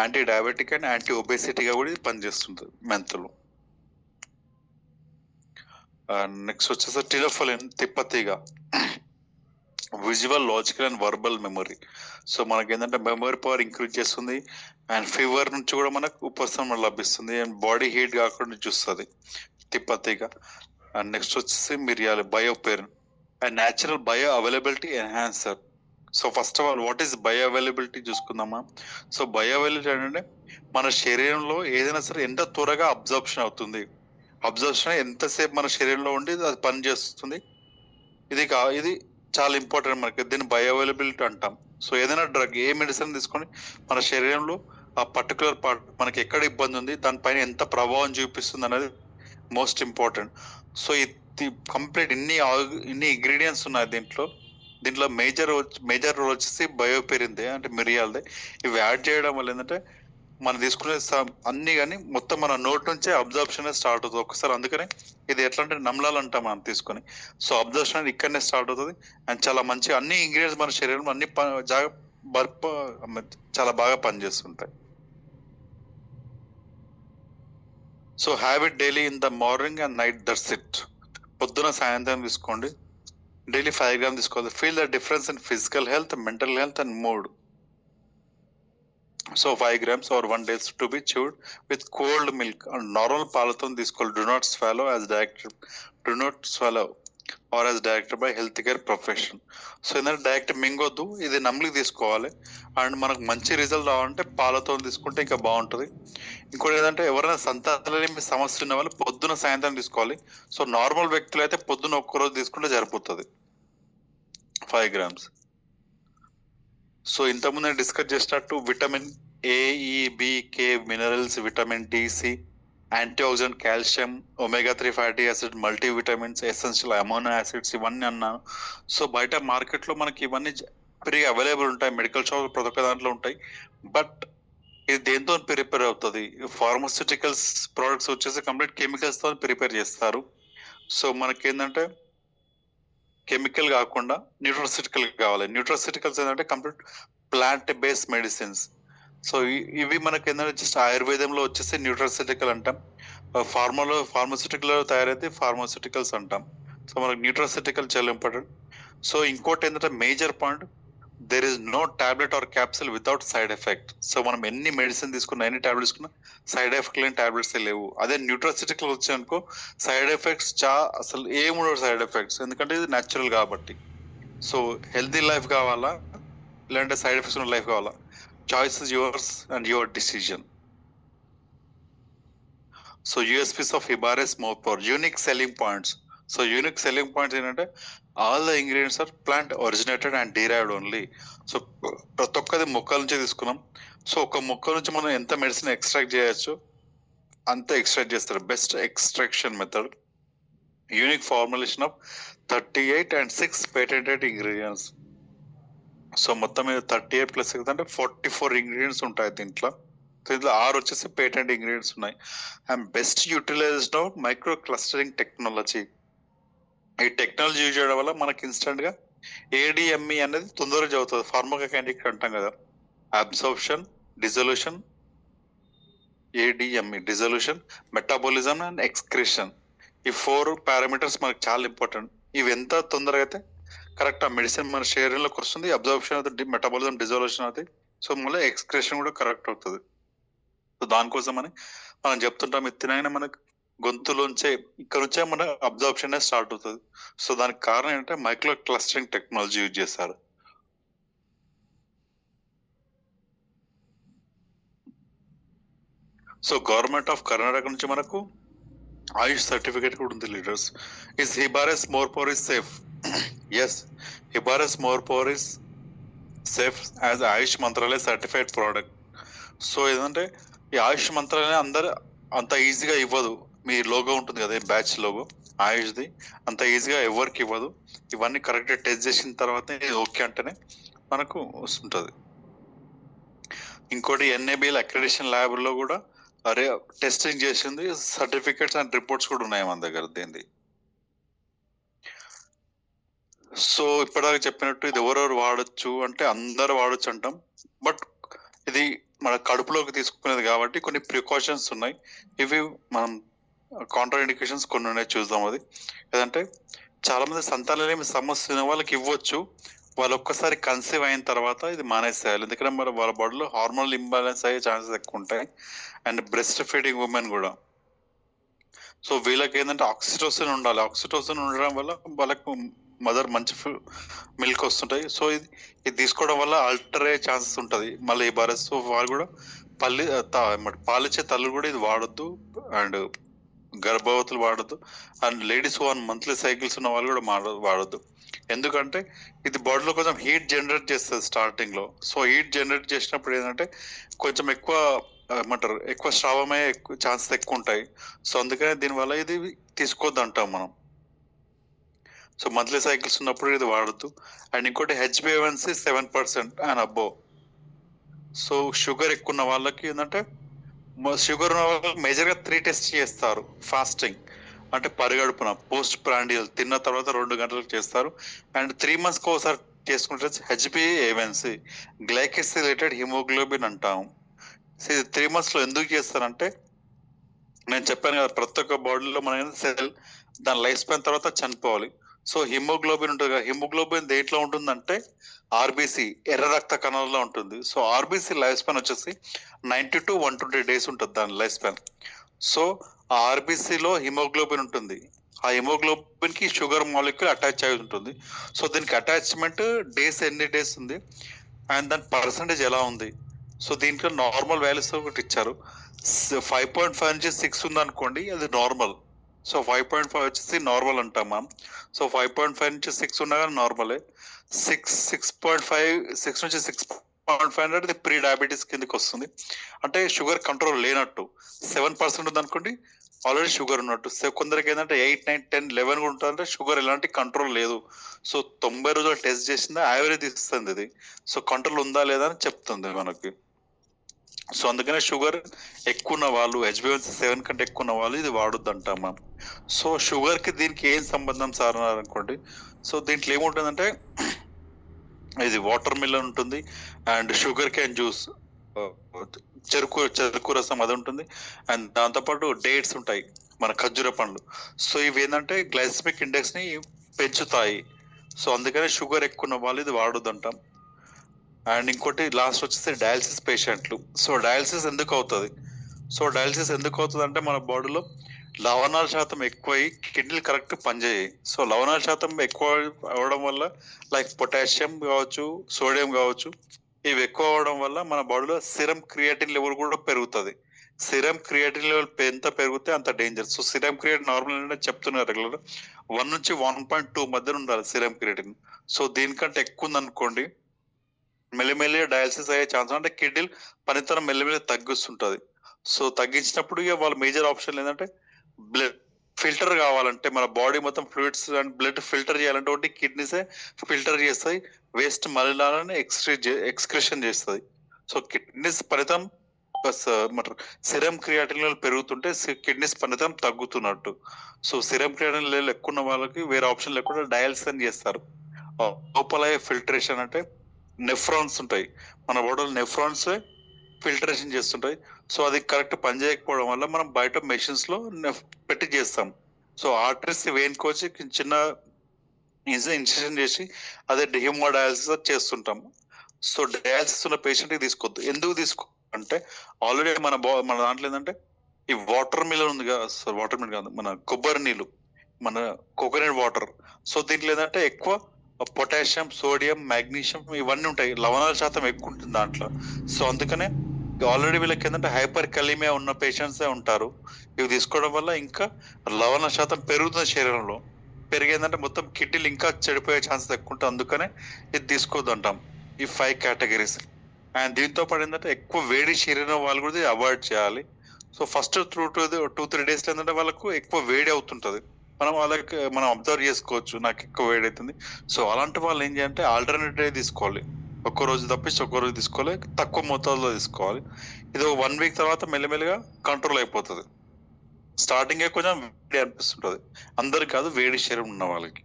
anti diabetic and anti ఒబేసిటీగా కూడా ఇది పనిచేస్తుంది మెంతులు. నెక్స్ట్ వచ్చేసి టిలోఫలిన్ తిప్పతీగ. Visual, logical and verbal memory. So మనకి ఏంటంటే మెమరీ పవర్ ఇంక్రీజ్ చేస్తుంది. అండ్ ఫీవర్ నుంచి కూడా మనకు ఉపశమనం లభిస్తుంది. అండ్ బాడీ హీట్ కాకుండా చూస్తుంది తిప్పతీగ. అండ్ నెక్స్ట్ వచ్చేసి మిరియాలు, bioperine and natural bio availability enhancer. So first of all what is bio availability చూసుకుందామా. సో బయో అవైలబిలిటీ అంటే మన శరీరంలో ఏదైనా సరే ఎంత త్వరగా అబ్జర్ప్షన్ అవుతుంది, అబ్జర్ప్షన్ ఎంతసేపు మన శరీరంలో ఉండి అది పనిచేస్తుంది. ఇది చాలా ఇంపార్టెంట్ మనకి. దీన్ని బయో అవైలబిలిటీ అంటాం. సో ఏదైనా డ్రగ్, ఏ మెడిసిన్ తీసుకొని మన శరీరంలో ఆ పర్టికులర్ పార్ట్ మనకి ఎక్కడ ఇబ్బంది ఉంది, దానిపైన ఎంత ప్రభావం చూపిస్తుంది అనేది మోస్ట్ ఇంపార్టెంట్. సో ఇది కంప్లీట్ ఇన్ని ఇంగ్రీడియంట్స్ ఉన్నాయి దీంట్లో మేజర్ రోల్ వచ్చేసి బయోపెరిన్దే అంటే మిరియాలదే. ఇవి యాడ్ చేయడం వల్ల ఏంటంటే మనం తీసుకునే అన్ని కానీ మొత్తం మన నోట్ నుంచే అబ్జర్ప్షన్ స్టార్ట్ అవుతుంది ఒకసారి. అందుకని ఇది ఎట్లా అంటే నమ్లాలంటాం మనం తీసుకొని. సో అబ్జర్ప్షన్ ఇక్కడనే స్టార్ట్ అవుతుంది. అండ్ చాలా మంచి అన్ని ఇంగ్రీడియంట్స్ మన శరీరంలో అన్ని చాలా బాగా పనిచేస్తుంటాయి. So have it daily in the morning and night, that's it. పొద్దున సాయంత్రం తీసుకోండి. డైలీ 5 grams తీసుకోవాలి. Feel the difference in physical health, mental health and mood. So 5 grams or 1 day to be chewed with cold milk. Normal పాలతో తీసుకోవాలి. do not swallow or as directed by health care profession. So ఏంటంటే direct మింగొద్దు, ఇది నమ్లి తీసుకోవాలి. And మనకు మంచి result రావాలంటే పాలతో తీసుకుంటే ఇంకా బాగుంటుంది. ఇంకోటి ఏంటంటే ఎవరైనా సంతానలేమి సమస్య ఉన్న వాళ్ళు పొద్దున సాయంత్రం తీసుకోవాలి. సో నార్మల్ వ్యక్తులు అయితే పొద్దున ఒక్కరోజు తీసుకుంటే సరిపోతుంది 5 grams. సో ఇంతకుముందు డిస్కస్ చేసినట్టు vitamin A, E, B, K, minerals, vitamin D, C, anti oxidant, calcium, omega-3 fatty acid, multi vitamins, essential amino acids ఇవన్నీ అన్నాను. సో బయట మార్కెట్లో మనకి ఇవన్నీ ఫ్రీగా అవైలబుల్ ఉంటాయి. మెడికల్ షాప్ ప్రతి ఒక్క దాంట్లో ఉంటాయి. బట్ ఇది దేంతో ప్రిపేర్ అవుతుంది? ఫార్మాస్యూటికల్స్ ప్రోడక్ట్స్ వచ్చేసి కంప్లీట్ కెమికల్స్ తో ప్రిపేర్ చేస్తారు. సో మనకి ఏంటంటే కెమికల్ కాకుండా న్యూట్రాసిటికల్ కావాలి. న్యూట్రాసిటికల్స్ ఏంటంటే complete plant based medicines. So ఇవి మనకి ఏంటంటే జస్ట్ ఆయుర్వేదంలో వచ్చేసి న్యూట్రాసిటికల్ అంటాం. ఫార్మాస్యూటికల్ తయారైతే ఫార్మాస్యూటికల్స్ అంటాం. సో మనకి న్యూట్రాసిటికల్ చాలా ఇంపార్టెంట్. సో ఇంకోటి ఏంటంటే major point there is no tablet or capsule without side effect. So మనం ఎన్ని మెడిసిన్ తీసుకున్నా, ఎన్ని టాబ్లెట్స్ తీసుకున్నా సైడ్ ఎఫెక్ట్ లేని టాబ్లెట్స్ లేవు. అదే న్యూట్రాసిటిక్లో వచ్చాయనుకో సైడ్ ఎఫెక్ట్స్ అసలు ఏముండవు సైడ్ ఎఫెక్ట్స్, ఎందుకంటే ఇది న్యాచురల్ కాబట్టి. సో హెల్తీ లైఫ్ కావాలా లేదంటే సైడ్ ఎఫెక్ట్స్ ఉన్న లైఫ్ కావాలా? Choice is yours and your decision. So USPs of హిబారెస్ మోపర్, unique selling points. So unique selling points ఏంటంటే all the ingredients are plant originated and derived only. So ప్రతి ఒక్కది మొక్కల నుంచి తీసుకున్నాం. సో ఒక మొక్క నుంచి మనం ఎంత మెడిసిన్ ఎక్స్ట్రాక్ట్ చేయొచ్చు అంత ఎక్స్ట్రాక్ట్ చేస్తారు. Best extraction method. Unique formulation of 38 and 6 patented ingredients. So మొత్తం మీద 38 + 6 అంటే 44 ఇంగ్రీడియంట్స్ ఉంటాయి దీంట్లో. దీంట్లో 6 వచ్చేసి పేటెంట్ ఇంగ్రీడియంట్స్ ఉన్నాయి. And best utilized of micro clustering technology. ఈ టెక్నాలజీ యూజ్ చేయడం వల్ల మనకి ఇన్స్టెంట్ గా ఏడిఎంఈ అనేది తొందరగా చదువుతుంది. ఫార్మోకైనెటిక్ అంటాం కదా, absorption, dissolution, ADME dissolution, metabolism and excretion. ఈ 4 పారామీటర్స్ మనకి చాలా ఇంపార్టెంట్. ఇవి ఎంత తొందరగా అయితే కరెక్ట్ ఆ మెడిసిన్ మన శరీరంలోకి వస్తుంది, అబ్జర్ప్షన్ అవుతుంది, మెటాబాలిజం డిజల్యూషన్ అవుతుంది. సో మళ్ళీ ఎక్స్క్రీషన్ కూడా కరెక్ట్ అవుతుంది. సో దానికోసం అని మనం చెప్తుంటాం, ఇది తినగానే మనకు గొంతులోంచే ఇక్కడ నుంచే మన అబ్జర్ప్షన్ స్టార్ట్ అవుతుంది. సో దానికి కారణం ఏంటంటే మైక్రో క్లస్టరింగ్ టెక్నాలజీ యూజ్ చేస్తారు. సో గవర్నమెంట్ ఆఫ్ కర్ణాటక నుంచి మనకు ఆయుష్ సర్టిఫికేట్ కూడా ఉంది లీడర్స్. ఇస్ హిబారెస్ మోర్పోర్ ఇస్ సేఫ్? ఎస్, హిబారెస్ మోర్పోర్ is safe as AYUSH Mantralaya certified product. So ఏంటంటే ఈ ఆయుష్ మంత్రాలయం అందరు అంత ఈజీగా ఇవ్వదు. మీ లోగో ఉంటుంది కదా, బ్యాచ్ లోగో ఆయుష్ది, అంత ఈజీగా ఎవరికి ఇవ్వదు. ఇవన్నీ కరెక్ట్ టెస్ట్ చేసిన తర్వాత ఓకే అంటేనే మనకు వస్తుంటుంది. ఇంకోటి ఎన్ఏబిఎల్ అక్రెడిషన్ ల్యాబ్లో కూడా టెస్టింగ్ చేసింది, సర్టిఫికేట్స్ అండ్ రిపోర్ట్స్ కూడా ఉన్నాయి మన దగ్గర దీనిది. సో ఇప్పటిదాకా చెప్పినట్టు ఇది ఎవరెవరు వాడచ్చు అంటే అందరు వాడచ్చు అంటాం. బట్ ఇది మన కడుపులోకి తీసుకునేది కాబట్టి కొన్ని ప్రికాషన్స్ ఉన్నాయి. ఇవి మనం కాంట్రా ఇండికేషన్స్ కొన్ని ఉన్నాయి, చూద్దాం. అది ఏదంటే చాలా మంది సంతానలేమి సమస్య ఉన్న వాళ్ళకి ఇవ్వచ్చు. వాళ్ళు ఒక్కసారి కన్సీవ్ అయిన తర్వాత ఇది మానేసేయాలి, ఎందుకంటే మరి వాళ్ళ బాడీలో హార్మోనల్ ఇంబ్యాలెన్స్ అయ్యే ఛాన్సెస్ ఎక్కువ ఉంటాయి. అండ్ బ్రెస్ట్ ఫీడింగ్ ఉమెన్ కూడా. సో వీళ్ళకి ఏంటంటే ఆక్సిటోసిన్ ఉండాలి. ఆక్సిటోసిన్ ఉండడం వల్ల వాళ్ళకు మదర్ మంచి మిల్క్ వస్తుంటాయి. సో ఇది తీసుకోవడం వల్ల ఆల్టర్ అయ్యే ఛాన్సెస్ ఉంటుంది మళ్ళీ ఈ భారత్. సో వాళ్ళు కూడా పాలిచ్చే తల్లు కూడా ఇది వాడొద్దు, అండ్ గర్భవతులు వాడద్దు, and ladies on monthly cycles ఉన్న వాళ్ళు కూడా వాడద్దు. ఎందుకంటే ఇది బాడీలో కొంచెం హీట్ జనరేట్ చేస్తుంది స్టార్టింగ్ లో. సో హీట్ జనరేట్ చేసినప్పుడు ఏంటంటే కొంచెం ఎక్కువ ఏమంటారు, ఎక్కువ స్రావమయ్యే ఛాన్సెస్ ఎక్కువ ఉంటాయి. సో అందుకనే దీనివల్ల ఇది తీసుకోవద్దు అంటాం మనం. సో మంత్లీ సైకిల్స్ ఉన్నప్పుడు ఇది వాడద్దు. అండ్ ఇంకోటి HbA1c 7% అండ్ అబ్బో. సో షుగర్ ఎక్కువ ఉన్న వాళ్ళకి ఏంటంటే, షుగర్ ఉన్న వాళ్ళకి మేజర్గా 3 టెస్ట్ చేస్తారు. ఫాస్టింగ్ అంటే పరిగడుపున పోస్ట్ ప్రాండియల్ తిన్న తర్వాత 2 గంటలకు చేస్తారు. అండ్ 3 monthsకి ఒకసారి చేసుకుంటే HbA1c గ్లైకోసిలేటెడ్ హిమోగ్లోబిన్ అంటాము. సో ఇది 3 monthsలో ఎందుకు చేస్తారంటే, నేను చెప్పాను కదా ప్రతి ఒక్క బాడీలో మన సెల్ దాని లైఫ్ స్పాన్ తర్వాత చనిపోవాలి. సో హిమోగ్లోబిన్ ఉంటుంది కదా, హిమోగ్లోబిన్ దేంట్లో ఉంటుందంటే ఆర్బీసీ ఎర్ర రక్త కణాల్లో ఉంటుంది. సో ఆర్బీసీ లైఫ్ స్పాన్ వచ్చేసి 90 to 120 days ఉంటుంది దాని లైఫ్ స్పాన్. సో ఆ ఆర్బీసీలో హిమోగ్లోబిన్ ఉంటుంది. ఆ హిమోగ్లోబిన్ కి షుగర్ మాలిక్యూల్ అటాచ్ అయి ఉంటుంది. సో దీనికి అటాచ్మెంట్ ఎన్ని డేస్ ఉంది అండ్ దాని పర్సంటేజ్ ఎలా ఉంది. సో దీంట్లో నార్మల్ వాల్యూస్ ఒకటి ఇచ్చారు. 5.5 నుంచి 6 ఉంది అనుకోండి, అది నార్మల్. సో 5.5 వచ్చేసి నార్మల్ అంటాం మనం. సో 5.5 నుంచి 6 ఉన్నా కానీ నార్మలే. 6 నుంచి 6.5 అంటే ప్రీ డయాబెటీస్ కిందకి వస్తుంది. అంటే షుగర్ కంట్రోల్ లేనట్టు. 7% ఉంది అనుకోండి, ఆల్రెడీ షుగర్ ఉన్నట్టు. కొందరికి ఏంటంటే 8, 9, 10, 11 కూడా ఉంటుందంటే షుగర్ ఎలాంటి కంట్రోల్ లేదు. సో 90 రోజులు టెస్ట్ చేసిందా యావరేజ్ ఇస్తుంది ఇది. సో కంట్రోల్ ఉందా లేదా అని చెప్తుంది మనకి. సో అందుకనే షుగర్ ఎక్కువ ఉన్న వాళ్ళు, HbA1c 7 కంటే ఎక్కువ ఉన్న వాళ్ళు ఇది వాడొద్దు అంటాం మనం. సో షుగర్ కి దీనికి ఏం సంబంధం సార్ అనుకోండి. సో దీంట్లో ఏముంటుందంటే ఇది వాటర్ మిలన్ ఉంటుంది, అండ్ షుగర్ క్యాన్ జ్యూస్, చెరుకు రసం అది ఉంటుంది, అండ్ దాంతోపాటు డేట్స్ ఉంటాయి, మన ఖర్జూర పండ్లు. సో ఇవి ఏంటంటే గ్లైసెమిక్ ఇండెక్స్ ని పెంచుతాయి. సో అందుకనే షుగర్ ఎక్కువ ఉన్న వాళ్ళు ఇది వాడొద్దు అంటాం. అండ్ ఇంకోటి లాస్ట్ వచ్చేసి డయాలసిస్ పేషెంట్లు. సో డయాలసిస్ ఎందుకు అవుతుంది? అంటే మన బాడీలో లవణాల శాతం ఎక్కువై కిడ్నీలు కరెక్ట్ పనిచేయాయి. సో లవణాల శాతం ఎక్కువ అవడం వల్ల లైక్ పొటాషియం కావచ్చు, సోడియం కావచ్చు, ఇవి ఎక్కువ అవడం వల్ల మన బాడీలో సిరం క్రియేటిన్ లెవెల్ కూడా పెరుగుతుంది. సిరం క్రియేటిన్ లెవెల్ ఎంత పెరిగితే అంత danger. So serum creatine normal అంటే చెప్తున్నారు రెగ్యులర్ 1 నుంచి 1.2 మధ్యన ఉండాలి సిరం క్రియేటిన్. సో దీనికంటే ఎక్కువ ఉందనుకోండి మెల్లిమెల్లిగా డయాలసిస్ అయ్యే ఛాన్స్, అంటే కిడ్నీలు పనితనం మెల్లిమెల్లి తగ్గిస్తుంటది. సో తగ్గించినప్పుడు ఇక వాళ్ళ మేజర్ ఆప్షన్ ఏంటంటే బ్లడ్ ఫిల్టర్ కావాలంటే, మన బాడీ మొత్తం ఫ్లూయిడ్స్ అండ్ బ్లడ్ ఫిల్టర్ చేయాలంటే ఒకటి కిడ్నీసే ఫిల్టర్ చేస్తాయి, వేస్ట్ మలినాలను ఎక్స్క్రెషన్ చేస్తుంది. సో కిడ్నీస్ ఫలితం సిరం క్రియాటిన్ లెవెల్ పెరుగుతుంటే కిడ్నీస్ ఫలితం తగ్గుతున్నట్టు. సో సిరం క్రియాటిన్ లెవెల్ ఎక్కువ ఉన్న వాళ్ళకి వేరే ఆప్షన్ లేకుండా డయాలసిస్ చేస్తారు. లోపల ఫిల్టరేషన్ అంటే నెఫ్రాన్స్ ఉంటాయి, మన బాడీలో నెఫ్రాన్స్ ఫిల్టరేషన్ చేస్తుంటాయి. సో అది కరెక్ట్ పని చేయకపోవడం వల్ల మనం బయట మెషిన్స్ లో పెట్టి చేస్తాం. సో ఆర్టరీస్ వెయిన్ కోచి చిన్న ఇన్సిషన్ చేసి అదే హెమోడయాలసిస్ చేస్తుంటాం. సో డయాలసిస్ ఉన్న పేషెంట్ కి తీసుకోవద్దు. ఎందుకు అంటే ఆల్రెడీ మన దాంట్లో ఏంటంటే ఈ వాటర్ మిలన్ ఉంది కదా, వాటర్ మిలన్ కాదు, మన కొబ్బరి నీళ్ళు, మన కోకోనట్ వాటర్. సో దీంట్లో ఏంటంటే ఎక్కువ పొటాషియం, సోడియం, మాగ్నీషియం ఇవన్నీ ఉంటాయి, లవణాల శాతం ఎక్కువ ఉంటుంది దాంట్లో. సో అందుకనే ఆల్రెడీ వీళ్ళకి ఏంటంటే హైపర్ కలిమియా ఉన్న పేషెంట్స్ ఉంటారు. ఇవి తీసుకోవడం వల్ల ఇంకా లవణ శాతం పెరుగుతుంది శరీరంలో. పెరిగేందంటే మొత్తం కిడ్నీలు ఇంకా చెడిపోయే ఛాన్సెస్ ఎక్కువ ఉంటుంది. అందుకనే ఇది తీసుకోవద్దు అంటాం, ఈ 5 కేటగిరీస్. అండ్ దీంతో పాటు ఏంటంటే ఎక్కువ వేడి శరీరం వాళ్ళు కూడా అవాయిడ్ చేయాలి. సో ఫస్ట్ 2-3 డేస్ ఏంటంటే వాళ్ళకు ఎక్కువ వేడి అవుతుంటది, మనం అబ్జర్వ్ చేసుకోవచ్చు, నాకు ఎక్కువ వేడి అవుతుంది. సో అలాంటి వాళ్ళు ఏం చేయాలంటే ఆల్టర్నేట్ డే తీసుకోవాలి. ఒక్కో రోజు తప్పించి ఒక్కో రోజు తీసుకోవాలి, తక్కువ మోతాదులో తీసుకోవాలి. ఇది 1 వీక్ తర్వాత మెల్లిమెల్లిగా కంట్రోల్ అయిపోతుంది. స్టార్టింగ్ కొంచెం వేడి అనిపిస్తుంటది, అందరికి కాదు, వేడి శరీరం ఉన్న వాళ్ళకి.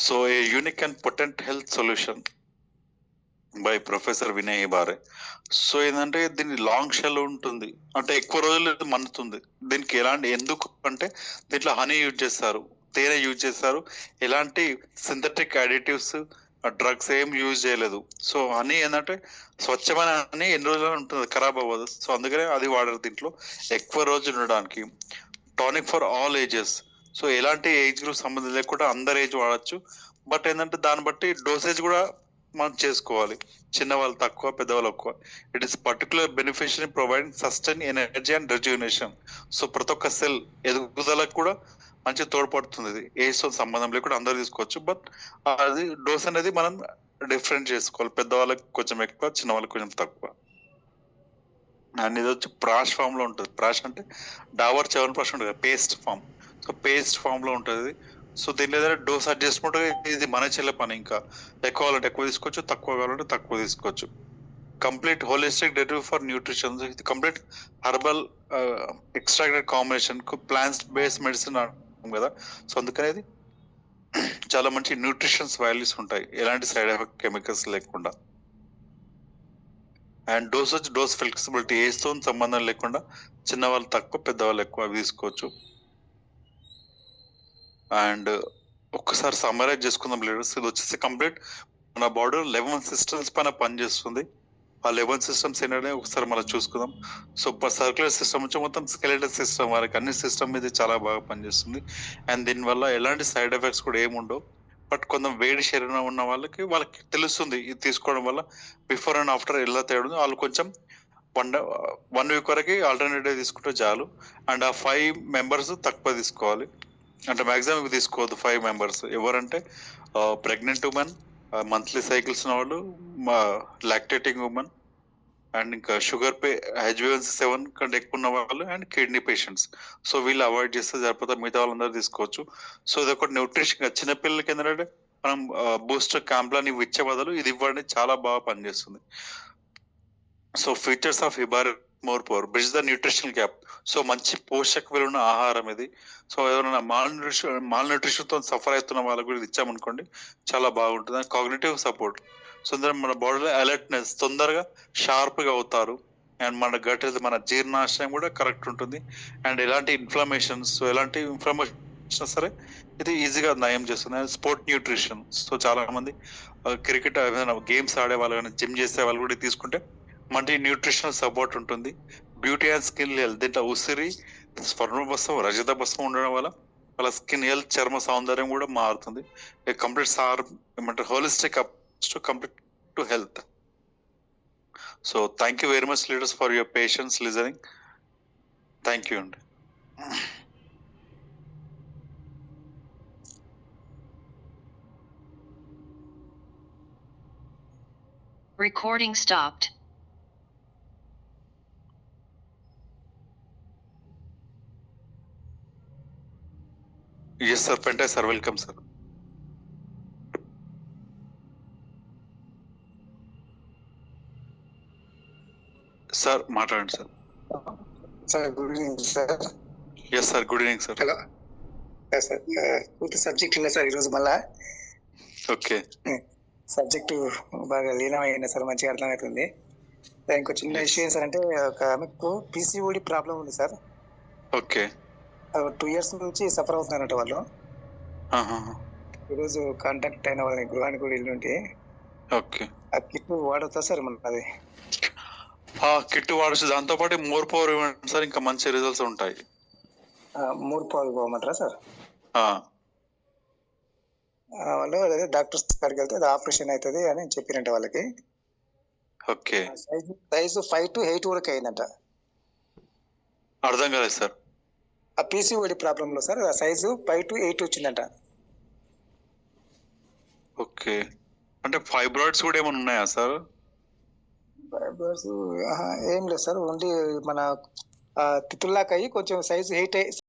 So a unique and potent health solution by professor Vinay Bare. So ఏంటంటే దీన్ని లాంగ్ షెల్ ఉంటుంది, అంటే ఎక్కువ రోజులు మన్నుతుంది. దీనికి ఎందుకు అంటే దీంట్లో హనీ యూజ్ చేస్తారు, తేనె యూజ్ చేస్తారు, ఎలాంటి సింథటిక్ అడిటివ్స్ డ్రగ్స్ ఏం యూజ్ చేయలేదు. సో హనీ ఏంటంటే స్వచ్ఛమైన హనీ ఎన్ని రోజులు ఉంటుంది, ఖరాబ్ అవ్వదు. సో అందుకనే అది వాడరు దీంట్లో ఎక్కువ రోజులు ఉండడానికి. Tonic for all ages. So ఎలాంటి ఏజ్ గ్రూప్ సంబంధం లేకుండా అందరు ఏజ్ వాడచ్చు. బట్ ఏంటంటే దాన్ని బట్టి డోసేజ్ కూడా మనం చేసుకోవాలి, చిన్నవాళ్ళు తక్కువ, పెద్దవాళ్ళు ఎక్కువ. It is particular beneficial in providing sustain energy and rejuvenation. So ప్రతి ఒక్క సెల్ ఎదుగుదలకు కూడా మంచి తోడ్పడుతుంది. ఇది ఏజ్ తో సంబంధం లేకుండా అందరు తీసుకోవచ్చు. బట్ అది డోస్ అనేది మనం డిఫరెంట్ చేసుకోవాలి, పెద్దవాళ్ళకి కొంచెం ఎక్కువ, చిన్న వాళ్ళకి కొంచెం తక్కువ. అండ్ ఇది వచ్చి ప్రాష్ ఫామ్ లో ఉంటుంది. ప్రాష్ అంటే డాబర్ చ్యవన్ప్రాష్ ఉంటుంది, paste form. So paste form లో ఉంటుంది. సో దీని ఏదైనా డోస్ అడ్జస్ట్మెంట్ ఇది మన చెల్లె పని. ఇంకా ఎక్కువ కావాలంటే ఎక్కువ తీసుకోవచ్చు, తక్కువ కావాలంటే తక్కువ తీసుకోవచ్చు. Complete holistic derivative for nutrition. ఇది complete herbal extracted combination, plants based medicine కదా. సో అందుకనే ఇది చాలా మంచి న్యూట్రిషన్స్ వాల్యూస్ ఉంటాయి, ఎలాంటి సైడ్ ఎఫెక్ట్ కెమికల్స్ లేకుండా. అండ్ డోస్ ఫ్లెక్సిబిలిటీ, ఏజ్తో సంబంధం లేకుండా చిన్నవాళ్ళు తక్కువ, పెద్దవాళ్ళు ఎక్కువ అవి తీసుకోవచ్చు. అండ్ ఒక్కసారి సమ్మరైజ్ చేసుకుందాం లీడర్స్. ఇది వచ్చేసి కంప్లీట్ మన బాడీ 11 సిస్టమ్స్ పైన పనిచేస్తుంది. ఆ 11 సిస్టమ్స్ ఏంటంటే ఒకసారి మనం చూసుకుందాం. సో సర్క్యులర్ సిస్టమ్ నుంచి మొత్తం స్కెలెటల్ సిస్టమ్ వరకు అన్ని సిస్టమ్ మీద చాలా బాగా పనిచేస్తుంది. అండ్ దీనివల్ల ఎలాంటి సైడ్ ఎఫెక్ట్స్ కూడా ఏముండవు. బట్ కొంచెం వేడి శరీరం ఉన్న వాళ్ళకి తెలుస్తుంది ఇది తీసుకోవడం వల్ల బిఫోర్ అండ్ ఆఫ్టర్ ఎలా తేడా. వాళ్ళు కొంచెం 1 వీక్ వరకు ఆల్టర్నేటివ్ తీసుకుంటే చాలు. అండ్ ఆ 5 మెంబర్స్ తక్కువ తీసుకోవాలి, అంటే మ్యాక్సిమం ఇవి తీసుకోవద్దు. 5 మెంబర్స్ ఎవరంటే ప్రెగ్నెంట్ ఉమెన్, మంత్లీ సైకిల్స్ ఉన్న వాళ్ళు, లాక్టేటింగ్ ఉమెన్, అండ్ ఇంకా షుగర్ HbA1c 7 కంటే ఎక్కువ ఉన్న వాళ్ళు, అండ్ కిడ్నీ పేషెంట్స్. సో వీళ్ళు అవాయిడ్ చేస్తే సరిపోతే మిగతా వాళ్ళందరూ తీసుకోవచ్చు. సో ఇది ఒక న్యూట్రిషన్ చిన్నపిల్లలకి ఏంటంటే మనం బూస్టర్ క్యాంప్లని ఇవి ఇచ్చే బదులు ఇది ఇవ్వండి, చాలా బాగా పనిచేస్తుంది. సో ఫీచర్స్ ఆఫ్ హిబార్ more power bridge the nutritional gap. So మంచి పోషక విలువైన ఆహారం ఇది. సో ఎవరైనా మాల్ న్యూట్రిషన్ తో సఫర్ అవుతున్న వాళ్ళకి కూడా ఇది ఇచ్చామనుకోండి చాలా బాగుంటుంది. And cognitive support. సో మన బాడీలో అలర్ట్నెస్, తొందరగా షార్ప్ గా అవుతారు. అండ్ మన గట్ మన జీర్ణాశయం కూడా కరెక్ట్ ఉంటుంది. అండ్ ఎలాంటి ఇన్ఫ్లమేషన్స్, ఎలాంటి సరే ఇది ఈజీగా నయం చేస్తుంది. Sport nutrition. సో చాలా మంది క్రికెట్ ఏదైనా గేమ్స్ ఆడే వాళ్ళు కానీ జిమ్ చేసే వాళ్ళు కూడా ఇది తీసుకుంటే మంచి న్యూట్రిషనల్ సపోర్ట్ ఉంటుంది. బ్యూటీ అండ్ స్కిన్ హెల్త్ దీంట్లో ఉసిరి, స్వర్ణభస్వం, రజత భస్వం ఉండడం వల్ల వాళ్ళ స్కిన్ హెల్త్, చర్మ సౌందర్యం కూడా మారుతుంది. కంప్లీట్ ఏమంటారు holistic approach to complete to health. So thank you very much leaders for your patience listening. Thank you అండి. Recording stopped. Yes sir, Penta sir, welcome sir. Sir మాట్లాడండి sir. Sir good evening sir. Yes sir, good evening sir. Hello sir, పూర్తి subject ఉన్నాయి sir ఈరోజు మళ్ళా. Okay, subject బాగా లీనమైంది sir, మంచిగా అర్థమవుతుంది. ఇంకో చిన్న ఇష్యూ ఏం సార్ అంటే, ఒక ఆమెకు పీసీఓడి ప్రాబ్లం ఉంది సార్. ఓకే, 2 years నుంచి సఫర్ అవుతున్నారంట వాళ్ళు. ఈరోజు కాంటాక్ట్ అయిన వాళ్ళని గృహానికి కూడా వెళ్ళి ఉంటే, ఓకే, ఆ కిట్ వాడతా సార్ మనది. కిట్ వాడచ్చు. దాంతో పాటు మోర్ పవర్ ఇవ్వండి సార్, ఇంకా మంచి రిజల్ట్స్ ఉంటాయి. 3 పాలు పోమంటారా సార్? వాళ్ళు అదే డాక్టర్స్ కాడికి వెళ్తే అది ఆపరేషన్ అవుతుంది అని చెప్పినంట వాళ్ళకి. ఓకే, సైజు 5 to 8 వరకు అయిందంట. అర్థం కాలేదు సార్. ఆ పీసీఓడి ప్రాబ్లం లో సార్, ఆ సైజు 5 to 8 వచ్చిందంట. ఓకే, అంటే ఫైబ్రాయిడ్స్ కూడా ఏమైనా ఉన్నాయా సార్? ఫైబ్రాయిడ్స్ ఏం లేదు సార్, ఓన్లీ మన తిత్తుల్లాక అయ్యి కొంచెం సైజు 8